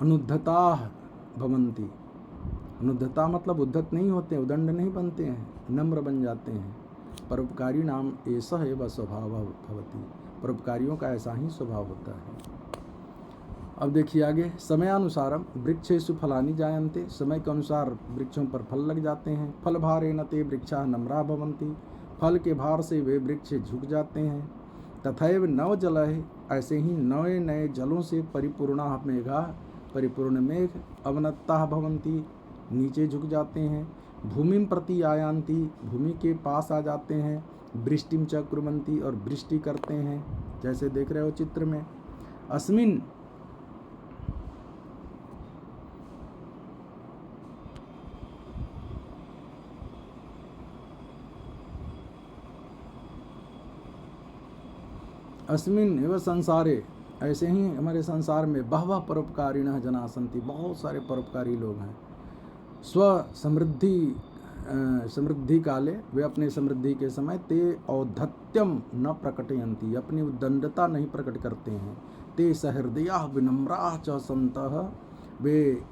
अनुद्धता भवन्ति, अनुद्धता मतलब उद्धत नहीं होते, उदंड नहीं बनते हैं, नम्र बन जाते हैं। परोपकारी नाम एषः एव स्वभावः भवति, परोपकारियों का ऐसा ही स्वभाव होता है। अब देखिए आगे, समयानुसारम वृक्षेषु फलानि जायन्ते, समय के अनुसार वृक्षों पर फल लग जाते हैं। फल भारेण ते वृक्षा नम्रा भवन्ति, फल के भार से वे वृक्ष झुक जाते हैं। तथैव नव जल है, ऐसे ही नए नए जलों से परिपूर्णा मेघा, परिपूर्ण मेघ अवनत्ता भवन्ति, नीचे झुक जाते हैं। भूमिं प्रति आयान्ति, भूमि के पास आ जाते हैं। वृष्टिम च कुर्वन्ति, और वृष्टि करते हैं, जैसे देख रहे हो चित्र में। अस्मिन अस्मिन एवं संसारे, ऐसे ही हमारे संसार में बहवः परोपकारिणः जना सन्ति, बहुत सारे परोपकारी लोग हैं। समृद्धि काले, वे अपने समृद्धि के समय ते औद्धत्यम न प्रकटयन्ति, अपनी उद्दंडता नहीं प्रकट करते हैं। ते सहृदया विनम्रा च सन्तः, वे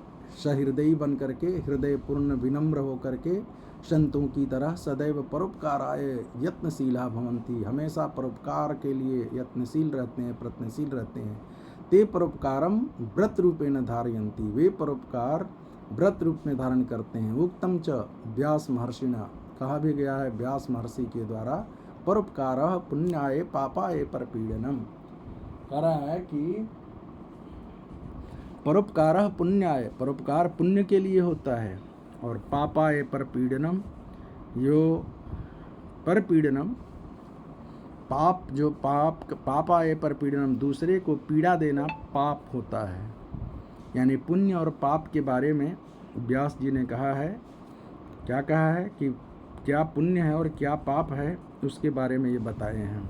सहृदयी बन करके, हृदय पूर्ण विनम्र हो करके संतों की तरह सदैव परोपकाराय यत्नशीला भवन्ति, हमेशा परोपकार के लिए यत्नशील रहते हैं, प्रयत्नशील रहते हैं। ते परोपकारम व्रत रूपेण धारयन्ति, वे परोपकार व्रत रूप में धारण करते हैं। उक्तम च व्यास महर्षिणा, कहा भी गया है व्यास महर्षि के द्वारा, परोपकारः पुण्याय पापाय परपीडनम, कह रहा है कि परोपकारः पुण्याय, परोपकार पुण्य के लिए होता है, और पापाय परपीडनम, जो परपीडनम पाप, जो पापाय परपीडनम, दूसरे को पीड़ा देना पाप होता है। यानी पुण्य और पाप के बारे में व्यास जी ने कहा है, क्या कहा है कि क्या पुण्य है और क्या पाप है, उसके बारे में ये बताए हैं।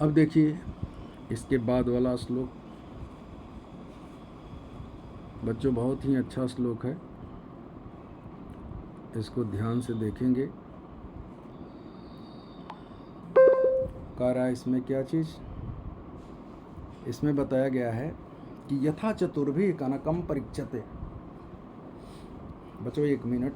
अब देखिए इसके बाद वाला श्लोक, बच्चों बहुत ही अच्छा श्लोक है, इसको ध्यान से देखेंगे। कह रहा है इसमें क्या चीज़, इसमें बताया गया है कि यथा चतुर्भी कनकम परीक्षते। बच्चों 1 मिनट,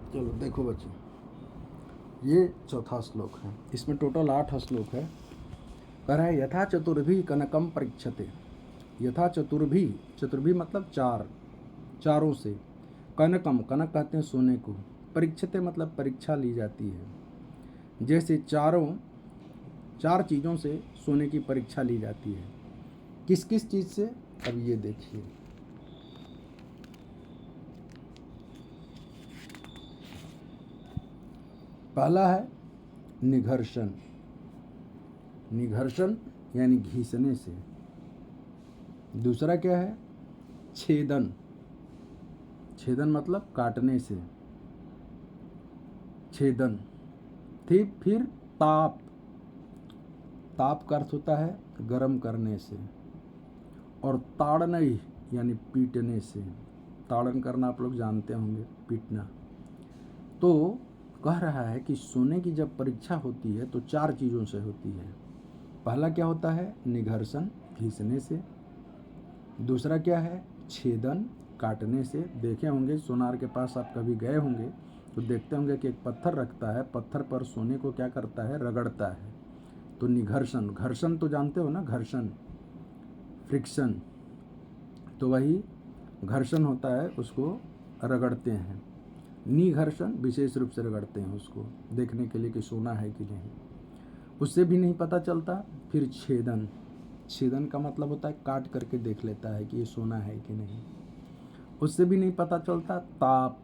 चलो देखो बच्चों, ये चौथा श्लोक है, इसमें टोटल 8 श्लोक है। कह रहा है यथा चतुर्भी कनकम परीक्षते, यथा चतुर्भी, चतुर्भी मतलब 4, चारों से, कनकम, कनक कहते हैं सोने को, परीक्षते मतलब परीक्षा ली जाती है। जैसे 4 चीज़ों से सोने की परीक्षा ली जाती है। किस किस चीज़ से, अब ये देखिए। पहला है निघर्षण, निघर्षण यानी घिसने से। दूसरा क्या है, छेदन, छेदन मतलब काटने से, छेदन। फिर ताप, ताप का अर्थ होता है गर्म करने से। और ताड़नई यानी पीटने से, ताड़न करना आप लोग जानते होंगे, पीटना। तो कह रहा है कि सोने की जब परीक्षा होती है तो 4 चीज़ों से होती है। पहला क्या होता है, निघर्षण, घिसने से। दूसरा क्या है, छेदन, काटने से। देखे होंगे सोनार के पास आप कभी गए होंगे तो देखते होंगे कि एक पत्थर रखता है, पत्थर पर सोने को क्या करता है, रगड़ता है, तो निघर्षण। घर्षण तो जानते हो ना, घर्षण, फ्रिक्शन, तो वही घर्षण होता है, उसको रगड़ते हैं। निघर्षण विशेष रूप से रगड़ते हैं उसको, देखने के लिए कि सोना है कि नहीं, उससे भी नहीं पता चलता। फिर छेदन, छेदन का मतलब होता है काट करके देख लेता है कि ये सोना है कि नहीं। उससे भी नहीं पता चलता। ताप,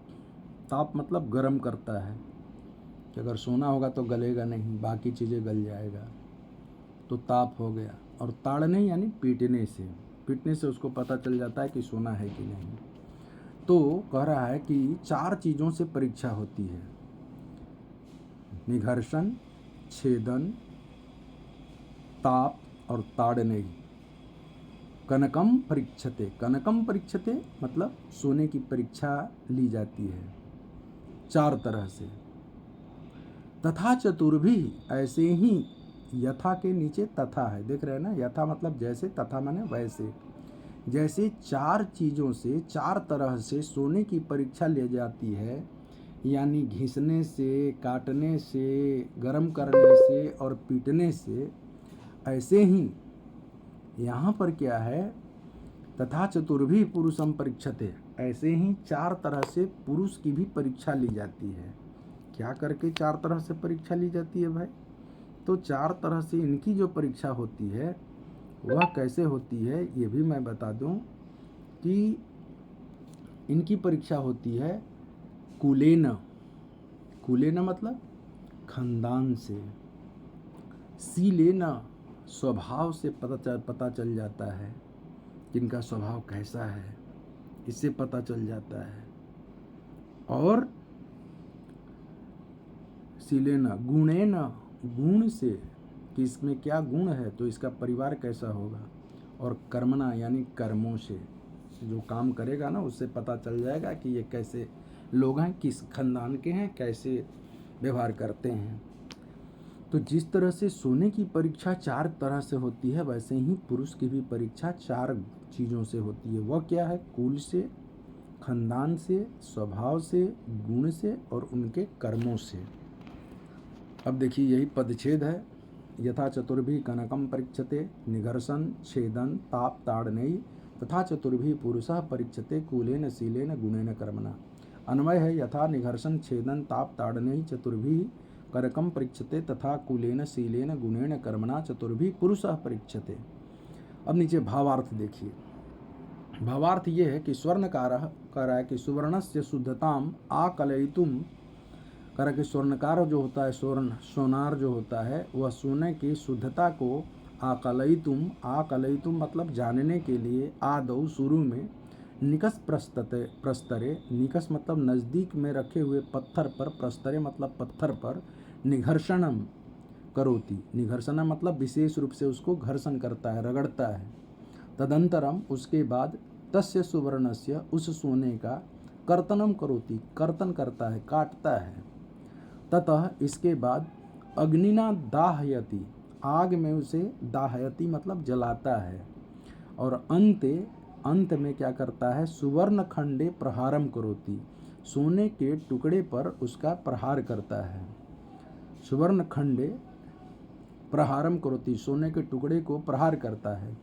ताप मतलब गर्म करता है कि अगर सोना होगा तो गलेगा नहीं, बाकी चीज़ें गल जाएगा, तो ताप हो गया। और ताड़ने यानी पीटने से, पीटने से उसको पता चल जाता है कि सोना है कि नहीं। तो कह रहा है कि 4 चीज़ों से परीक्षा होती है, निघर्षण, छेदन, ताप और ताड़ने। कनकम परीक्षते, कनकम परीक्षते मतलब सोने की परीक्षा ली जाती है 4 तरह से। तथा चतुर्भी, ऐसे ही, यथा के नीचे तथा है, देख रहे हैं ना, यथा मतलब जैसे, तथा माने वैसे, जैसे 4 चीज़ों से 4 तरह से सोने की परीक्षा ली जाती है, यानी घिसने से, काटने से, गर्म करने से और पीटने से, ऐसे ही यहाँ पर क्या है, तथा चतुर्भी पुरुषम परीक्षते, ऐसे ही 4 तरह से पुरुष की भी परीक्षा ली जाती है। क्या करके 4 तरह से परीक्षा ली जाती है भाई? तो 4 तरह से इनकी जो परीक्षा होती है वह कैसे होती है ये भी मैं बता दूं कि इनकी परीक्षा होती है कुलेन, कुलेन मतलब खानदान से, सीलेन स्वभाव से पता चल जाता है कि इनका स्वभाव कैसा है, इससे पता चल जाता है। और सीलेन गुणेन, गुण से कि इसमें क्या गुण है, तो इसका परिवार कैसा होगा। और कर्मणा यानी कर्मों से, जो काम करेगा ना उससे पता चल जाएगा कि ये कैसे लोग हैं, किस खानदान के हैं, कैसे व्यवहार करते हैं। तो जिस तरह से सोने की परीक्षा 4 तरह से होती है, वैसे ही पुरुष की भी परीक्षा 4 चीज़ों से होती है। वह क्या है? कुल से, खानदान से, स्वभाव से, गुण से और उनके कर्मों से। अब देखिए यही पदच्छेद है, यथा चतुर्भी कनकम परीक्षते, निघर्षण, छेदन, ताप ताड़नेय, तथा चतुर्भी पुरुषः परीक्षते कुलेन शीलेन गुणेन कर्मणा। अन्वय है, यथा निघर्षण छेदन ताप ताड़नेय चतुर्भी कनकम परीक्षते, तथा कुलेन शीलेन गुणेन कर्मणा चतुर्भी पुरुषः परीक्षते। अब नीचे भावार्थ देखिए। भावार्थ ये है कि स्वर्णकारः कह रहा है कि सुवर्णस्य शुद्धताम आकलयितुम, कह रहा कि स्वर्णकार जो होता है, सोनार जो होता है, वह सोने की शुद्धता को आकलयितुम, आकलयितुम मतलब जानने के लिए, आदौ शुरू में, निकस प्रस्तरे, निकस मतलब नज़दीक में रखे हुए पत्थर पर, प्रस्तरे मतलब पत्थर पर, निघर्षणम करोति, निघर्षण मतलब विशेष रूप से उसको घर्षण करता है, रगड़ता है। तदंतरम उसके बाद, तस्य सुवर्णस्य उस सोने का, कर्तनम करोति कर्तन करता है, काटता है। ततः इसके बाद, अग्निना दाहयति आग में उसे, दाहयति मतलब जलाता है। और अंत में क्या करता है, सुवर्ण खंडे प्रहारम करोति सोने के टुकड़े पर उसका प्रहार करता है। सुवर्ण खंडे प्रहारम करोति सोने के टुकड़े को प्रहार करता है।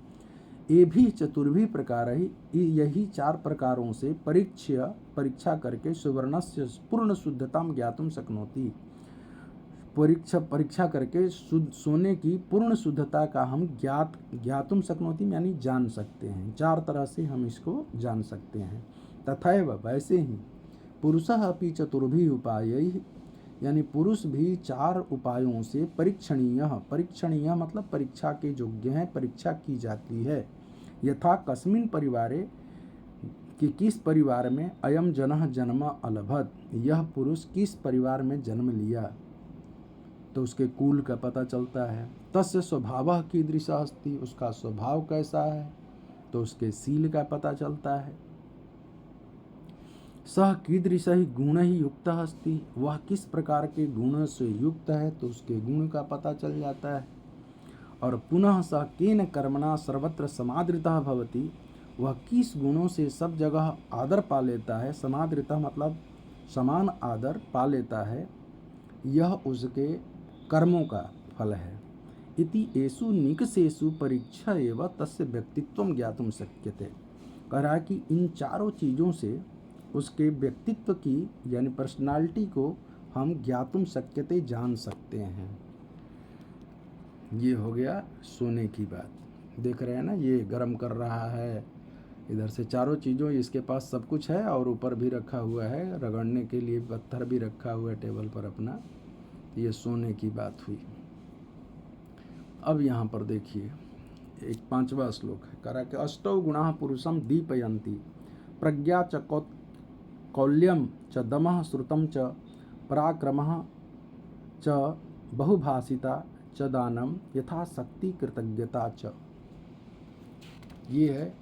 ये भी चतुर्भी प्रकार ही, यही 4 प्रकारों से परीक्षा करके सुवर्णस्य पूर्ण शुद्धताम ज्ञातुम शक्नोति, परीक्षा करके सोने की पूर्ण शुद्धता का हम ज्ञातुम शक्नोति यानी जान सकते हैं। 4 तरह से हम इसको जान सकते हैं। तथैव वैसे ही, पुरुषः अपि चतुर्भी उपायैः, यानी पुरुष भी 4 उपायों से परीक्षणीय मतलब परीक्षा के योग्य हैं, परीक्षा की जाती है। यथा कस्मिन् परिवारे, कि किस परिवार में, अयम जनः जन्म अलभत, यह पुरुष किस परिवार में जन्म लिया, तो उसके कुल का पता चलता है। तस्य स्वभावः कीदृशः अस्ति, उसका स्वभाव कैसा है, तो उसके शील का पता चलता है। सह कीदृशः गुणैः युक्तः अस्ति, वह किस प्रकार के गुणों से युक्त है, तो उसके गुण का पता चल जाता है। और पुनः सह केन कर्मणा सर्वत्र समादृतः भवति, वह किस गुणों से सब जगह आदर पा लेता है, समादृतः मतलब समान आदर पा लेता है, यह उसके कर्मों का फल है। इति एषु निकषेषु परीक्षा एवं तस्य व्यक्तित्वं ज्ञातुं शक्यते, कह रहा है कि इन 4 चीज़ों से उसके व्यक्तित्व की यानी पर्सनालिटी को हम ज्ञातुम शक्यते जान सकते हैं। ये हो गया सोने की बात। देख रहे हैं ना, ये गर्म कर रहा है, इधर से चारों चीज़ों इसके पास सब कुछ है और ऊपर भी रखा हुआ है, रगड़ने के लिए पत्थर भी रखा हुआ है टेबल पर अपना। ये सोने की बात हुई। अब यहाँ पर देखिए एक 5वां श्लोक है, करा कि अष्टौ गुणाः पुरुषम दीपयन्ति प्रज्ञा च कौल्यम च दमः श्रुतं च पराक्रमः च बहुभाषिता च दानम यथाशक्ति कृतज्ञता च। ये है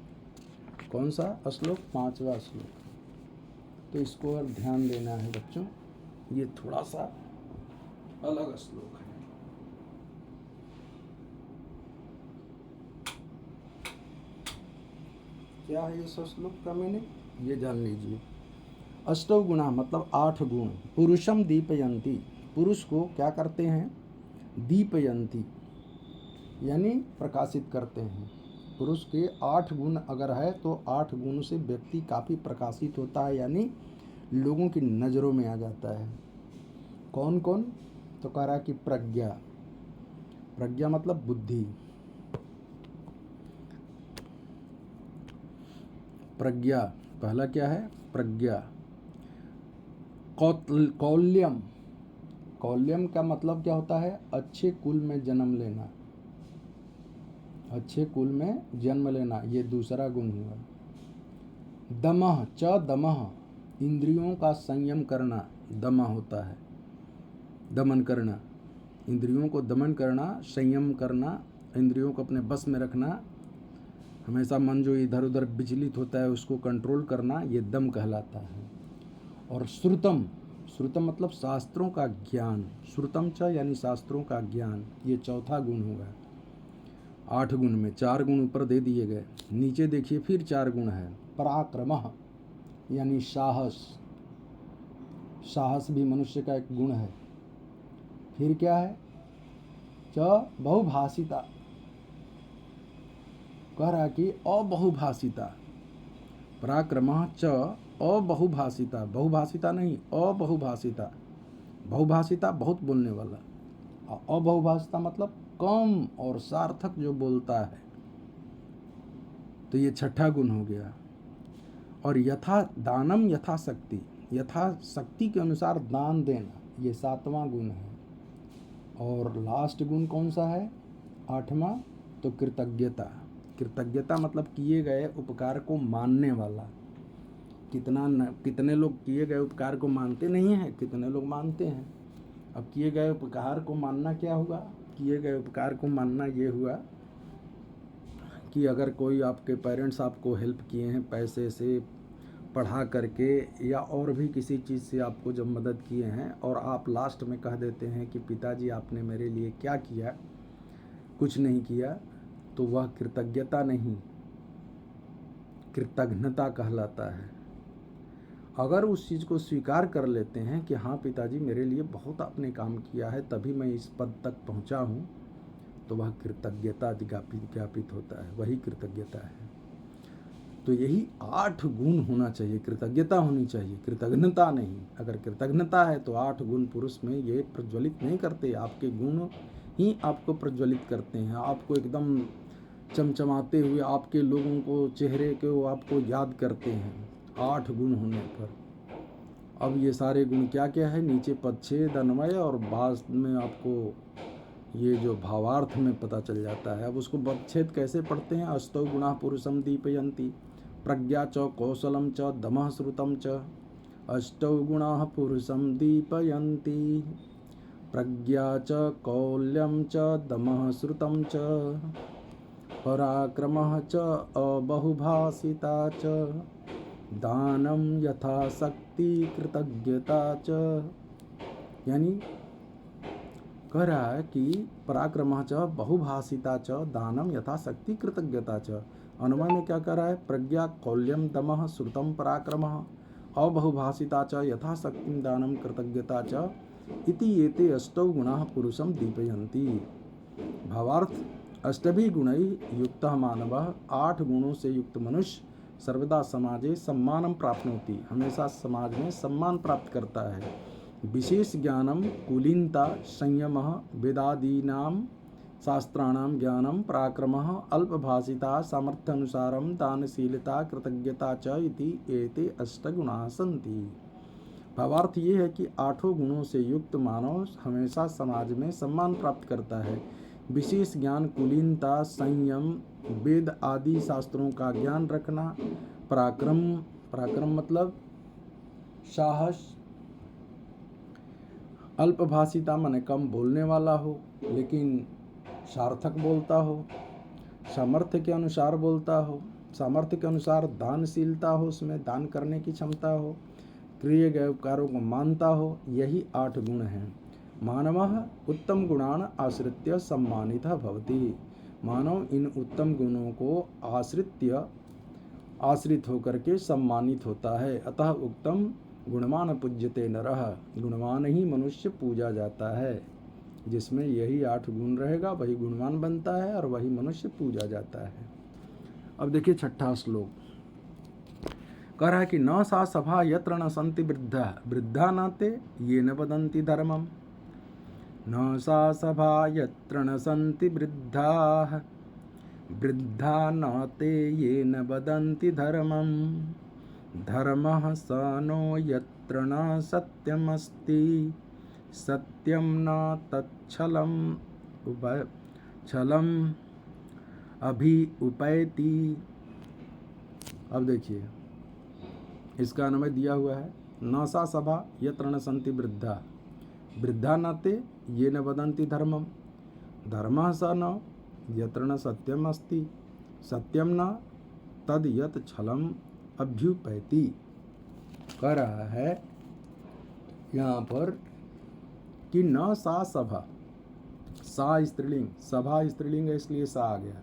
कौन सा श्लोक? 5वां श्लोक। तो इसको और ध्यान देना है बच्चों, ये थोड़ा सा अलग श्लोक है। क्या है ये श्लोक का मैंने ये जान लीजिए। अष्टौ गुणा मतलब 8 गुण, पुरुषम दीपयंती, पुरुष को क्या करते हैं? दीपयंती यानी प्रकाशित करते हैं। पुरुष के 8 गुण अगर है तो 8 गुण से व्यक्ति काफ़ी प्रकाशित होता है, यानी लोगों की नज़रों में आ जाता है। कौन कौन? तो कह रहा कि प्रज्ञा, प्रज्ञा मतलब बुद्धि, प्रज्ञा पहला क्या है? प्रज्ञा। कौल्यम, कौल्यम का मतलब क्या होता है? अच्छे कुल में जन्म लेना, अच्छे कुल में जन्म लेना, ये दूसरा गुण हुआ। दमः च दमः, इंद्रियों का संयम करना दमा होता है, दमन करना, इंद्रियों को दमन करना, संयम करना, इंद्रियों को अपने बस में रखना, हमेशा मन जो इधर उधर विचलित होता है उसको कंट्रोल करना, ये दम कहलाता है। और श्रुतम, श्रुतम मतलब शास्त्रों का ज्ञान, श्रुतम च यानी शास्त्रों का ज्ञान, ये चौथा गुण होगा। 8 गुण में 4 गुण ऊपर दे दिए गए, नीचे देखिए फिर 4 गुण है। पराक्रमः यानी साहस, साहस भी मनुष्य का एक गुण है। फिर क्या है? च बहुभाषिता, कह रहा कि अबहुभाषिता, पराक्रमः च अबहुभाषिता, बहुभाषिता नहीं अबहुभाषिता, बहुभाषिता बहुत बोलने वाला, अबहुभाषिता मतलब कम और सार्थक जो बोलता है, तो ये छठा गुण हो गया। और यथा दानम यथाशक्ति, यथाशक्ति के अनुसार दान देना, ये 7वां गुण है। और लास्ट गुण कौन सा है? 8वां, तो कृतज्ञता, कृतज्ञता मतलब किए गए उपकार को मानने वाला। कितने लोग किए गए उपकार को मानते नहीं हैं, कितने लोग मानते हैं। अब किए गए उपकार को मानना क्या हुआ? किए गए उपकार को मानना ये हुआ कि अगर कोई आपके पेरेंट्स आपको हेल्प किए हैं पैसे से, पढ़ा करके या और भी किसी चीज़ से आपको जब मदद किए हैं और आप लास्ट में कह देते हैं कि पिताजी आपने मेरे लिए क्या किया? कुछ नहीं किया, तो वह कृतज्ञता नहीं, कृतज्ञता कहलाता है। अगर उस चीज़ को स्वीकार कर लेते हैं कि हाँ पिताजी मेरे लिए बहुत आपने काम किया है तभी मैं इस पद तक पहुँचा हूँ, तो वह कृतज्ञता ज्ञापित होता है, वही कृतज्ञता है। तो यही 8 गुण होना चाहिए, कृतज्ञता होनी चाहिए, कृतज्ञता नहीं। अगर कृतज्ञता है तो 8 गुण पुरुष में ये प्रज्वलित नहीं करते, आपके गुण ही आपको प्रज्वलित करते हैं, आपको एकदम चमचमाते हुए आपके लोगों को चेहरे को आपको याद करते हैं 8 गुण होने पर। अब ये सारे गुण क्या क्या है? नीचे पदच्छेद अन्वय और बाद में आपको ये जो भावार्थ में पता चल जाता है। अब उसको पदच्छेद कैसे पढ़ते हैं? अष्टौ गुणा पुरुषम दीपयन्ति प्रज्ञा च कौशलम च दमः श्रुतम च। अष्टौ गुणा पुरुषम दीपयन्ति प्रज्ञा च कौल्यम च दमः श्रुतम च पराक्रमः च अबहुभाषिता च दानम यथाशक्ति कृतज्ञता च। यानी कह रहा है कि पराक्रमः च बहुभाषिता च दानम यथाशक्ति कृतज्ञता च। अनुमान में क्या कह रहा है? प्रज्ञा कौल्यम दमः श्रुतम पराक्रमः अबहुभाषिता च यथाशक्ति दानम कृतज्ञता च इति एते अष्टौ गुणाः पुरुषम दीपयन्ति। भावार्थ, अष्टभी गुणैः युक्तः मानवः, 8 गुणों से युक्त मनुष्य सर्वदा समाजे सम्मानं प्राप्नोति, हमेशा समाज में सम्मान प्राप्त करता है। विशेष ज्ञानम कुलीनता संयमः वेदादीनां शास्त्राणां ज्ञानं पराक्रमः अल्पभाषिता सामर्थ्यानुसारं दानशीलता कृतज्ञता च इति एते अष्टगुणाः सन्ति। भावार्थ ये है कि आठों गुणों से युक्त मानव हमेशा समाज में सम्मान प्राप्त करता है। विशेष ज्ञान, कुलीनता, संयम, वेद आदि शास्त्रों का ज्ञान रखना, पराक्रम, पराक्रम मतलब साहस, अल्पभाषिता माने कम बोलने वाला हो लेकिन सार्थक बोलता हो, सामर्थ्य के अनुसार बोलता हो, सामर्थ्य के अनुसार दानशीलता हो, उसमें दान करने की क्षमता हो, प्रिय गए उपकारों को मानता हो, यही 8 गुण हैं। मानवः उत्तम गुणान आश्रित्य सम्मानितः भवति। मानव इन उत्तम गुणों को आश्रित होकर के सम्मानित होता है। अतः उत्तम गुणवान पूज्यते नरः, गुणवान ही मनुष्य पूजा जाता है। जिसमें यही 8 गुण रहेगा वही गुणवान बनता है और वही मनुष्य पूजा जाता है। अब देखिए 6ठा श्लोक कह रहा है कि न सा सभा यत्र न सन्ति वृद्धा, वृद्धा नाते ये न वदन्ति धर्मम। न सा सभा यत्र न सन्ति वृद्धाः, वृद्धा नाते ये न वदन्ति धर्मम। धर्मः स नो यत्र न सत्यमस्ति, सत्यम न तच्छलम छलम अभि उपैति। अब देखिए इसका अन्वय दिया हुआ है। न सा सभा यत्र न सन्ति वृद्धा, वृद्धा नाते ये न वदन्ति धर्मम। धर्मः स न यत्र न सत्यम अस्ति, सत्यम न तद यत् छलम अभ्युपैति। कह रहा है यहाँ पर कि न सा सभा, सा स्त्रीलिंग, सभा स्त्रीलिंग है इसलिए सा आ गया।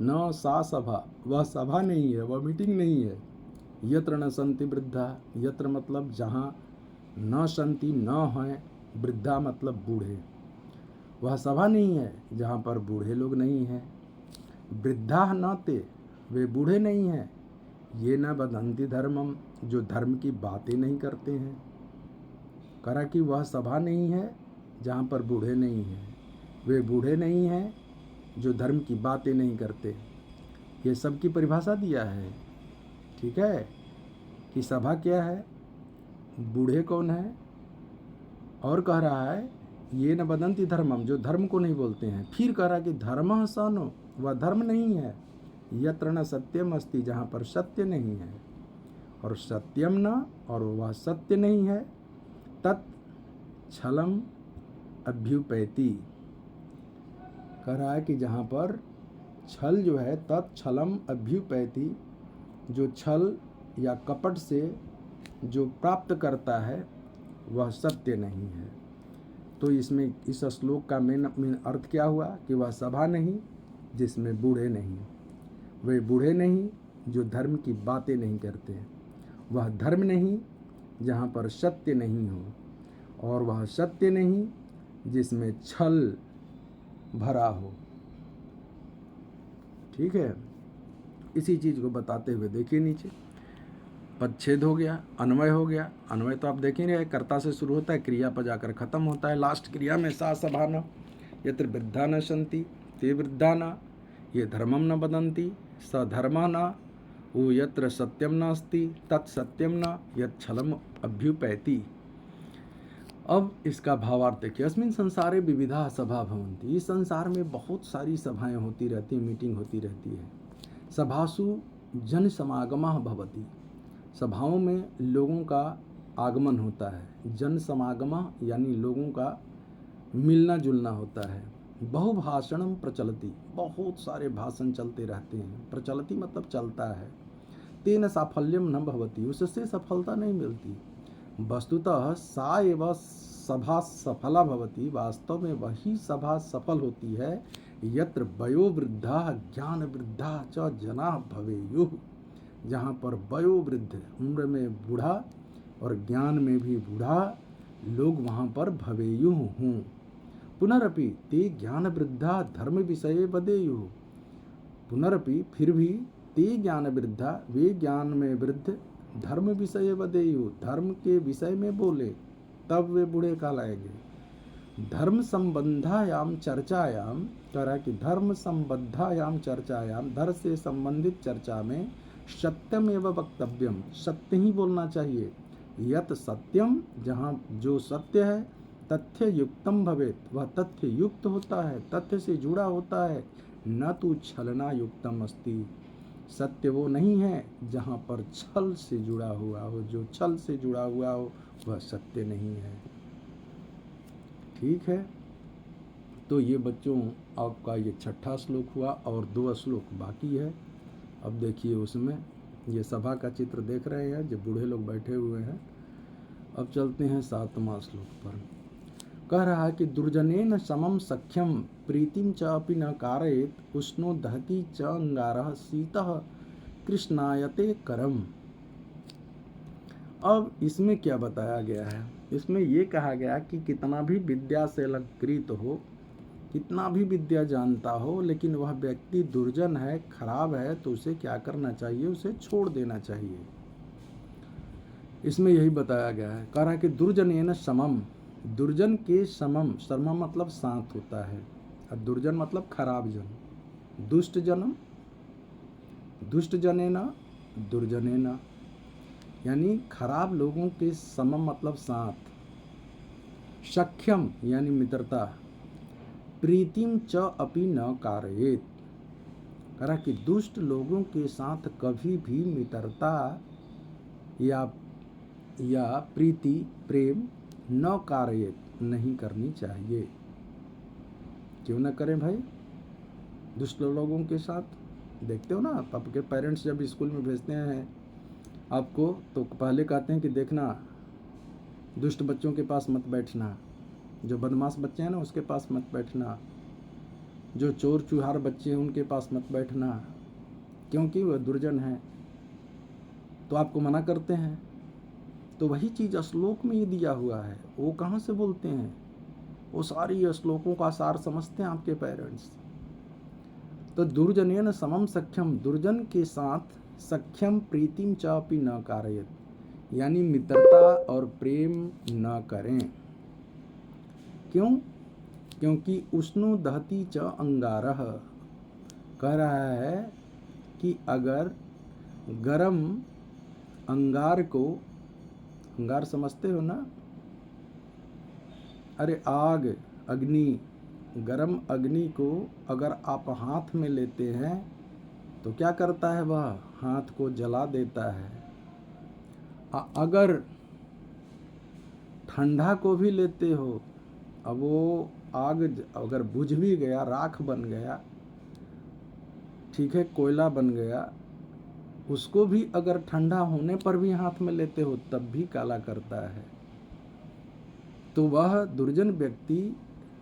न सा सभा, वह सभा नहीं है, वह मीटिंग नहीं है। यत्र न सन्ति वृद्धा, यत्र मतलब जहाँ, न सन्ति न है, वृद्धा मतलब बूढ़े, वह सभा नहीं है जहाँ पर बूढ़े लोग नहीं हैं। वृद्धा नाते, वे बूढ़े नहीं हैं। ये न वदन्ति धर्मम, जो धर्म की बातें नहीं करते हैं। करा कि वह सभा नहीं है जहाँ पर बूढ़े नहीं हैं, वे बूढ़े नहीं हैं जो धर्म की बातें नहीं करते। ये सब की परिभाषा दिया है, ठीक है, कि सभा क्या है, बूढ़े कौन है, और कह रहा है ये न वदन्ति धर्मम, जो धर्म को नहीं बोलते हैं। फिर कह रहा कि धर्मः स नो, वह धर्म नहीं है। यत्र न सत्यम अस्ति, जहाँ पर सत्य नहीं है, और सत्यम न, और वह सत्य नहीं है, तत् छलम अभ्युपैति। कह रहा है कि जहाँ पर छल जो है, तत् छलम अभ्युपैति, जो छल या कपट से जो प्राप्त करता है वह सत्य नहीं है। तो इसमें इस श्लोक का मेन अर्थ क्या हुआ कि वह सभा नहीं जिसमें बूढ़े नहीं, वे बूढ़े नहीं जो धर्म की बातें नहीं करते, वह धर्म नहीं जहाँ पर सत्य नहीं हो, और वह सत्य नहीं जिसमें छल भरा हो। ठीक है, इसी चीज़ को बताते हुए देखिए नीचे पदच्छेद हो गया, अन्वय हो गया। अन्वय तो आप देख ही रहे, कर्ता से शुरू होता है, क्रिया पर जाकर खत्म होता है। लास्ट क्रिया में सा सभा न यत्र वृद्धा न सन्ति ते वृद्धा न ये धर्मम न वदन्ति स धर्मः न वो यत्र सत्यम नास्ति तत्सत्यम न यत् छलम अभ्युपैति। अब इसका भावार्थ देखिए, अस्मिन् संसारे विविधा सभा भवन्ति। इस संसार में बहुत सारी सभाएं होती रहती, मीटिंग होती रहती है। सभासु जन समागमः भवति, सभाओं में लोगों का आगमन होता है। जन समागमः यानी लोगों का मिलना जुलना होता है। बहुभाषणम प्रचलति, बहुत सारे भाषण चलते रहते हैं। प्रचलति मतलब चलता है। तेन साफल्यम न भवति, उससे सफलता नहीं मिलती। वस्तुतः सा एव सभा सफला भवति, वास्तव में वही सभा सफल होती है यत्र वयोवृद्धा ज्ञान वृद्धा च जना भवेयुः, जहाँ पर वयोवृद्ध उम्र में बूढ़ा और ज्ञान में भी बूढ़ा लोग वहाँ पर भवेयुः हों। पुनरपि ते ज्ञान वृद्धा धर्म विषये वदेयुः, पुनरपि फिर भी ते ज्ञान वृद्धा, वे ज्ञान में वृद्ध धर्म विषय वदेयुः, धर्म के विषय में बोले, तब वे बूढ़े कहलाएंगे। धर्म संबंधायाम चर्चायाम, कह रहा है कि धर्म संबद्धायाम चर्चायाम, धर्म से संबंधित चर्चा में सत्यम एवं वक्तव्यम, सत्य ही बोलना चाहिए। यत सत्यम, जहाँ जो सत्य है, तथ्य युक्तम भवेत, वह तथ्य युक्त होता है, तथ्य से जुड़ा होता है। न तो छलना युक्तम अस्ति, सत्य वो नहीं है जहाँ पर छल से जुड़ा हुआ हो, जो छल से जुड़ा हुआ हो वह सत्य नहीं है। ठीक है, तो ये बच्चों आपका ये 6ठा श्लोक हुआ और 2 श्लोक बाकी है। अब देखिए उसमें ये सभा का चित्र देख रहे हैं, जो बूढ़े लोग बैठे हुए हैं। अब चलते हैं 7वां श्लोक पर। कह रहा है कि दुर्जनेन समम सख्यम प्रीतिम च अपि न कारयेत उष्णो दहति च अंगारः शीतः कृष्णायते करम। अब इसमें क्या बताया गया है? इसमें ये कहा गया कि कितना भी विद्या से अलंकृत हो, कितना भी विद्या जानता हो, लेकिन वह व्यक्ति दुर्जन है, खराब है, तो उसे क्या करना चाहिए? उसे छोड़ देना चाहिए। इसमें यही बताया गया है। कह रहा है कि दुर्जनेन समम, दुर्जन के समम, समम मतलब साथ होता है, और दुर्जन मतलब खराब जन, दुष्ट जनम, दुष्ट जनेना, दुर्जनेना, यानी खराब लोगों के समम मतलब साथ, सख्यम यानी मित्रता, प्रीतिम च अपि न कारयेत, कहा कि दुष्ट लोगों के साथ कभी भी मित्रता या प्रीति प्रेम न कारयेत, नहीं करनी चाहिए। क्यों न करें भाई? दुष्ट लोगों के साथ देखते हो ना, आपके पेरेंट्स जब स्कूल में भेजते हैं आपको, तो पहले कहते हैं कि देखना दुष्ट बच्चों के पास मत बैठना, जो बदमाश बच्चे हैं ना उसके पास मत बैठना, जो चोर चुहार बच्चे हैं उनके पास मत बैठना, क्योंकि वह दुर्जन है, तो आपको मना करते हैं। तो वही चीज़ श्लोक में ये दिया हुआ है। वो कहाँ से बोलते हैं? वो सारी श्लोकों का सार समझते हैं आपके पेरेंट्स। तो दुर्जनेन समम सख्यम, दुर्जन के साथ सख्यम प्रीतिम चापि न कारयेत, यानी मित्रता और प्रेम न करें। क्यों? क्योंकि उष्णो दहति च अंगारः, कह रहा है कि अगर गरम अंगार को, अंगार समझते हो ना? अरे आग, अग्नि, गरम अग्नि को अगर आप हाथ में लेते हैं तो क्या करता है? वह हाथ को जला देता है। अगर ठंडा को भी लेते हो, अब वो आग अगर बुझ भी गया, राख बन गया, ठीक है, कोयला बन गया, उसको भी अगर ठंडा होने पर भी हाथ में लेते हो तब भी काला करता है। तो वह दुर्जन व्यक्ति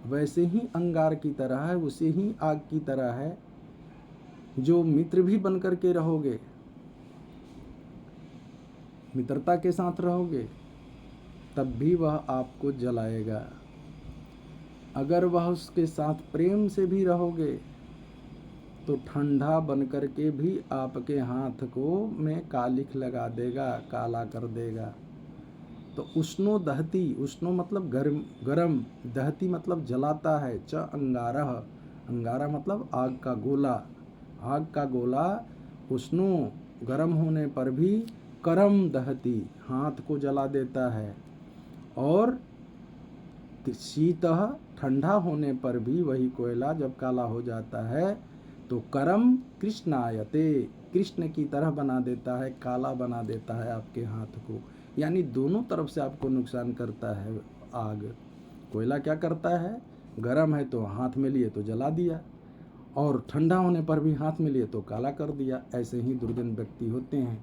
वैसे ही अंगार की तरह है, उसे ही आग की तरह है। जो मित्र भी बन करके रहोगे, मित्रता के साथ रहोगे, तब भी वह आपको जलाएगा। अगर वह उसके साथ प्रेम से भी रहोगे तो ठंडा बन करके भी आपके हाथ को में कालिख लगा देगा, काला कर देगा। तो उष्णो दहती, उष्णो मतलब गर्म, गरम, दहती मतलब जलाता है, च अंगारह, अंगारा मतलब आग का गोला, आग का गोला उष्णो गरम होने पर भी करम दहती, हाथ को जला देता है, और शीतः ठंडा होने पर भी वही कोयला जब काला हो जाता है तो करम कृष्णायते, कृष्ण की तरह बना देता है, काला बना देता है आपके हाथ को। यानी दोनों तरफ से आपको नुकसान करता है आग। कोयला क्या करता है? गरम है तो हाथ में लिए तो जला दिया, और ठंडा होने पर भी हाथ में लिए तो काला कर दिया। ऐसे ही दुर्जन व्यक्ति होते हैं।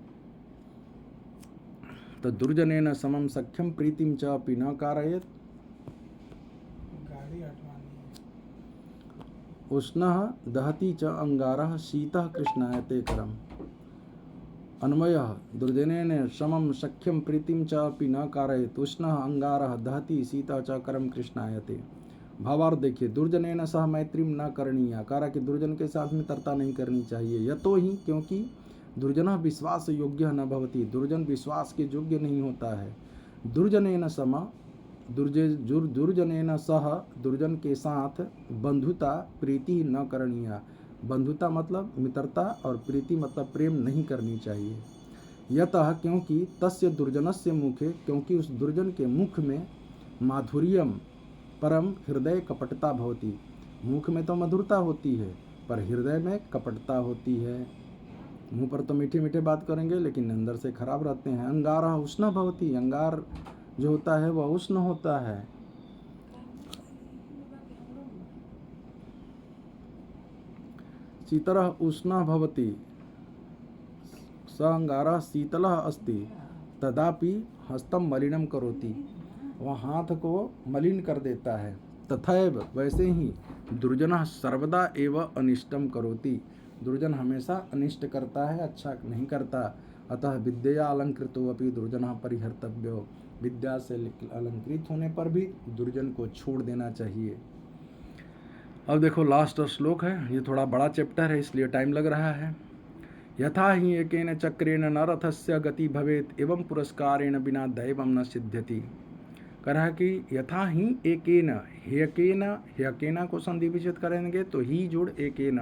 तो दुर्जनेन समम सख्यम प्रीतिम च अपि न कारयेत, उष्णः दहति च अंगारः शीतः कृष्णायते करम। अन्वयः दुर्जनेन समम सख्यम प्रीतिम च अपि न कारयेत उष्णः अंगारः दहति शीतः च करम कृष्णायते। भावार्थ देखिए, दुर्जनेन सह मैत्रीम न करणीया, कहा कि दुर्जन के साथ मित्रता नहीं करनी चाहिए। यतो ही, क्योंकि दुर्जनः विश्वास योग्य न भवति, दुर्जन विश्वास के योग्य नहीं होता है। दुर्जनेन सम दुर्जनेन सह, दुर्जन के साथ बंधुता प्रीति न करणीया। बंधुता मतलब मित्रता और प्रीति मतलब प्रेम नहीं करनी चाहिए। यतः क्योंकि तस्य दुर्जनस्य मुखे, क्योंकि उस दुर्जन के मुख में माधुर्यम परम हृदय कपटता भवति। मुख में तो मधुरता होती है पर हृदय में कपटता होती है। मुंह पर तो मीठे मीठे बात करेंगे लेकिन अंदर से खराब रहते हैं। अंगारः उष्ण भवति, अंगार जो होता है वह उष्ण होता है। शीतलः उष्णः भवति, स अंगारः शीतलः अस्ति तदापि हस्तम मलिनम करोति, वह हाथ को मलिन कर देता है। तथैव वैसे ही दुर्जनः सर्वदा एव अनिष्टम करोति, दुर्जन हमेशा अनिष्ट करता है, अच्छा नहीं करता। अतः विद्या अलंकृतो अपि दुर्जनः परिहर्तव्यो, विद्या से अलंकृत होने पर भी दुर्जन को छोड़ देना चाहिए। अब देखो लास्ट श्लोक है, ये थोड़ा बड़ा चैप्टर है इसलिए टाइम लग रहा है। यथा ही एकेन चक्रेण न रथस्य गति भवेत एवं पुरस्कारेण बिना दैवम न सिद्ध्यति। कह रहा कि यथा ही एकेन, हेकेना को संधि विच्छेद करेंगे तो ही जोड़ एकेन।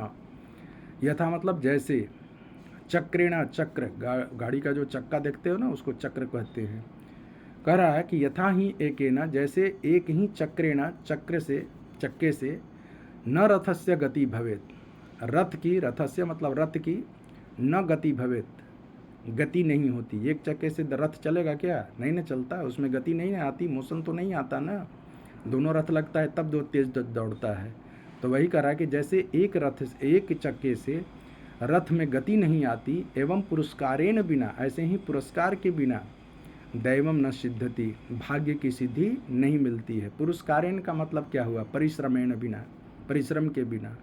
यथा मतलब जैसे, चक्रेण चक्र, गाड़ी का जो चक्का देखते हो ना उसको चक्र कहते हैं। कह रहा है कि यथा ही एकेन, जैसे एक ही चक्रेण, चक्के से न रथस्य गति भवेत, रथ की, रथस्य मतलब रथ की, न गति भवेत, गति नहीं होती। एक चक्के से रथ चलेगा क्या? नहीं ना चलता, उसमें गति नहीं आती, मोशन तो नहीं आता ना। दोनों रथ लगता है तब दो तेज दौड़ता है। तो वही कह रहा है कि जैसे एक चक्के से रथ में गति नहीं आती, एवं पुरस्कारेण बिना, ऐसे ही पुरस्कार के बिना दैवम न सिद्धति, भाग्य की सिद्धि नहीं मिलती है। पुरस्कारेण का मतलब क्या हुआ? परिश्रमेण बिना, परिश्रम के बिना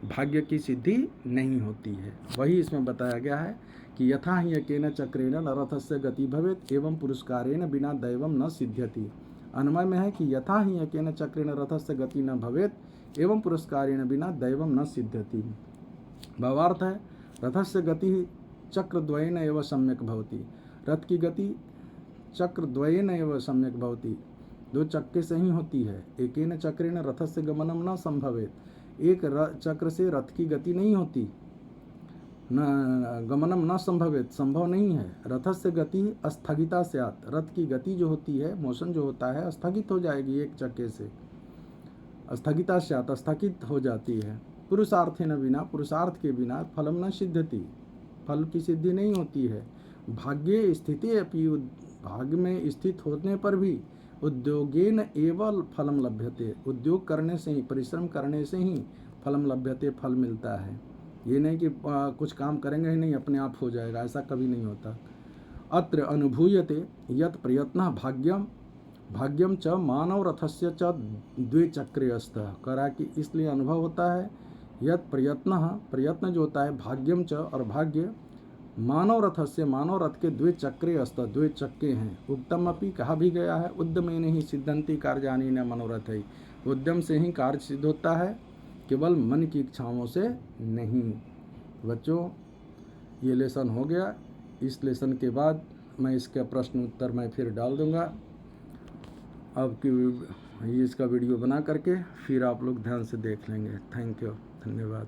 भाग्य की सिद्धि नहीं होती है। वही इसमें बताया गया है कि यथा ही एकेन चक्रेण न रथस्य गति भवेत एवं पुरस्कारेण बिना दैवम न सिद्ध्यति। अन्वय में है कि यथा ही एकेन चक्रेण रथस्य गति न भवेत एवं पुरस्कारेण बिना दैवम न सिद्ध्यति। भावार्थ है रथस्य गति चक्रद्वयेन एव सम्यक भवति, रथ की गति चक्रद्वयेन एव सम्यक भवति, दो चक्के से ही होती है। एकेन चक्रेण रथस्य गमनम न संभवेत, एक चक्र से रथ की गति नहीं होती, न गमनम न संभवेत, संभव नहीं है। रथस्य गति स्थगिता स्यात्, रथ की गति जो होती है, मोशन जो होता है स्थगित हो जाएगी, एक चक्के से स्थगिता स्यात्, स्थगित हो जाती है। पुरुषार्थेन बिना, पुरुषार्थ के बिना फलम न सिद्ध्यति, फल की सिद्धि नहीं होती है। भाग्ये स्थिते अपि, भाग्य में स्थित होने पर भी उद्योगेन एवं फलम लभ्यते, उद्योग करने से ही, परिश्रम करने से ही फलम लभ्यते, फल मिलता है। ये नहीं कि कुछ काम करेंगे ही नहीं अपने आप हो जाएगा, ऐसा कभी नहीं होता। अत्र अनुभूयते यत् प्रयत्नः भाग्यम च मानव रथस्य च द्वे चक्रे अस्तः। करा कि इसलिए अनुभव होता है यत् प्रयत्न जो होता है, भाग्यम च और भाग्य, मानव रथस्य, मानव रथ के द्वे चक्रे अस्त, द्वे चक्के हैं। उक्तम अपि, कहा भी गया है, उद्यमेन ही सिद्धंति कार्यानि न मनोरथ है, उद्यम से ही कार्य सिद्ध होता है, केवल मन की इच्छाओं से नहीं। बच्चों ये लेसन हो गया, इस लेसन के बाद मैं इसका प्रश्न उत्तर मैं फिर डाल दूंगा। अब की इसका वीडियो बना करके फिर आप लोग ध्यान से देख लेंगे। थैंक यू, धन्यवाद।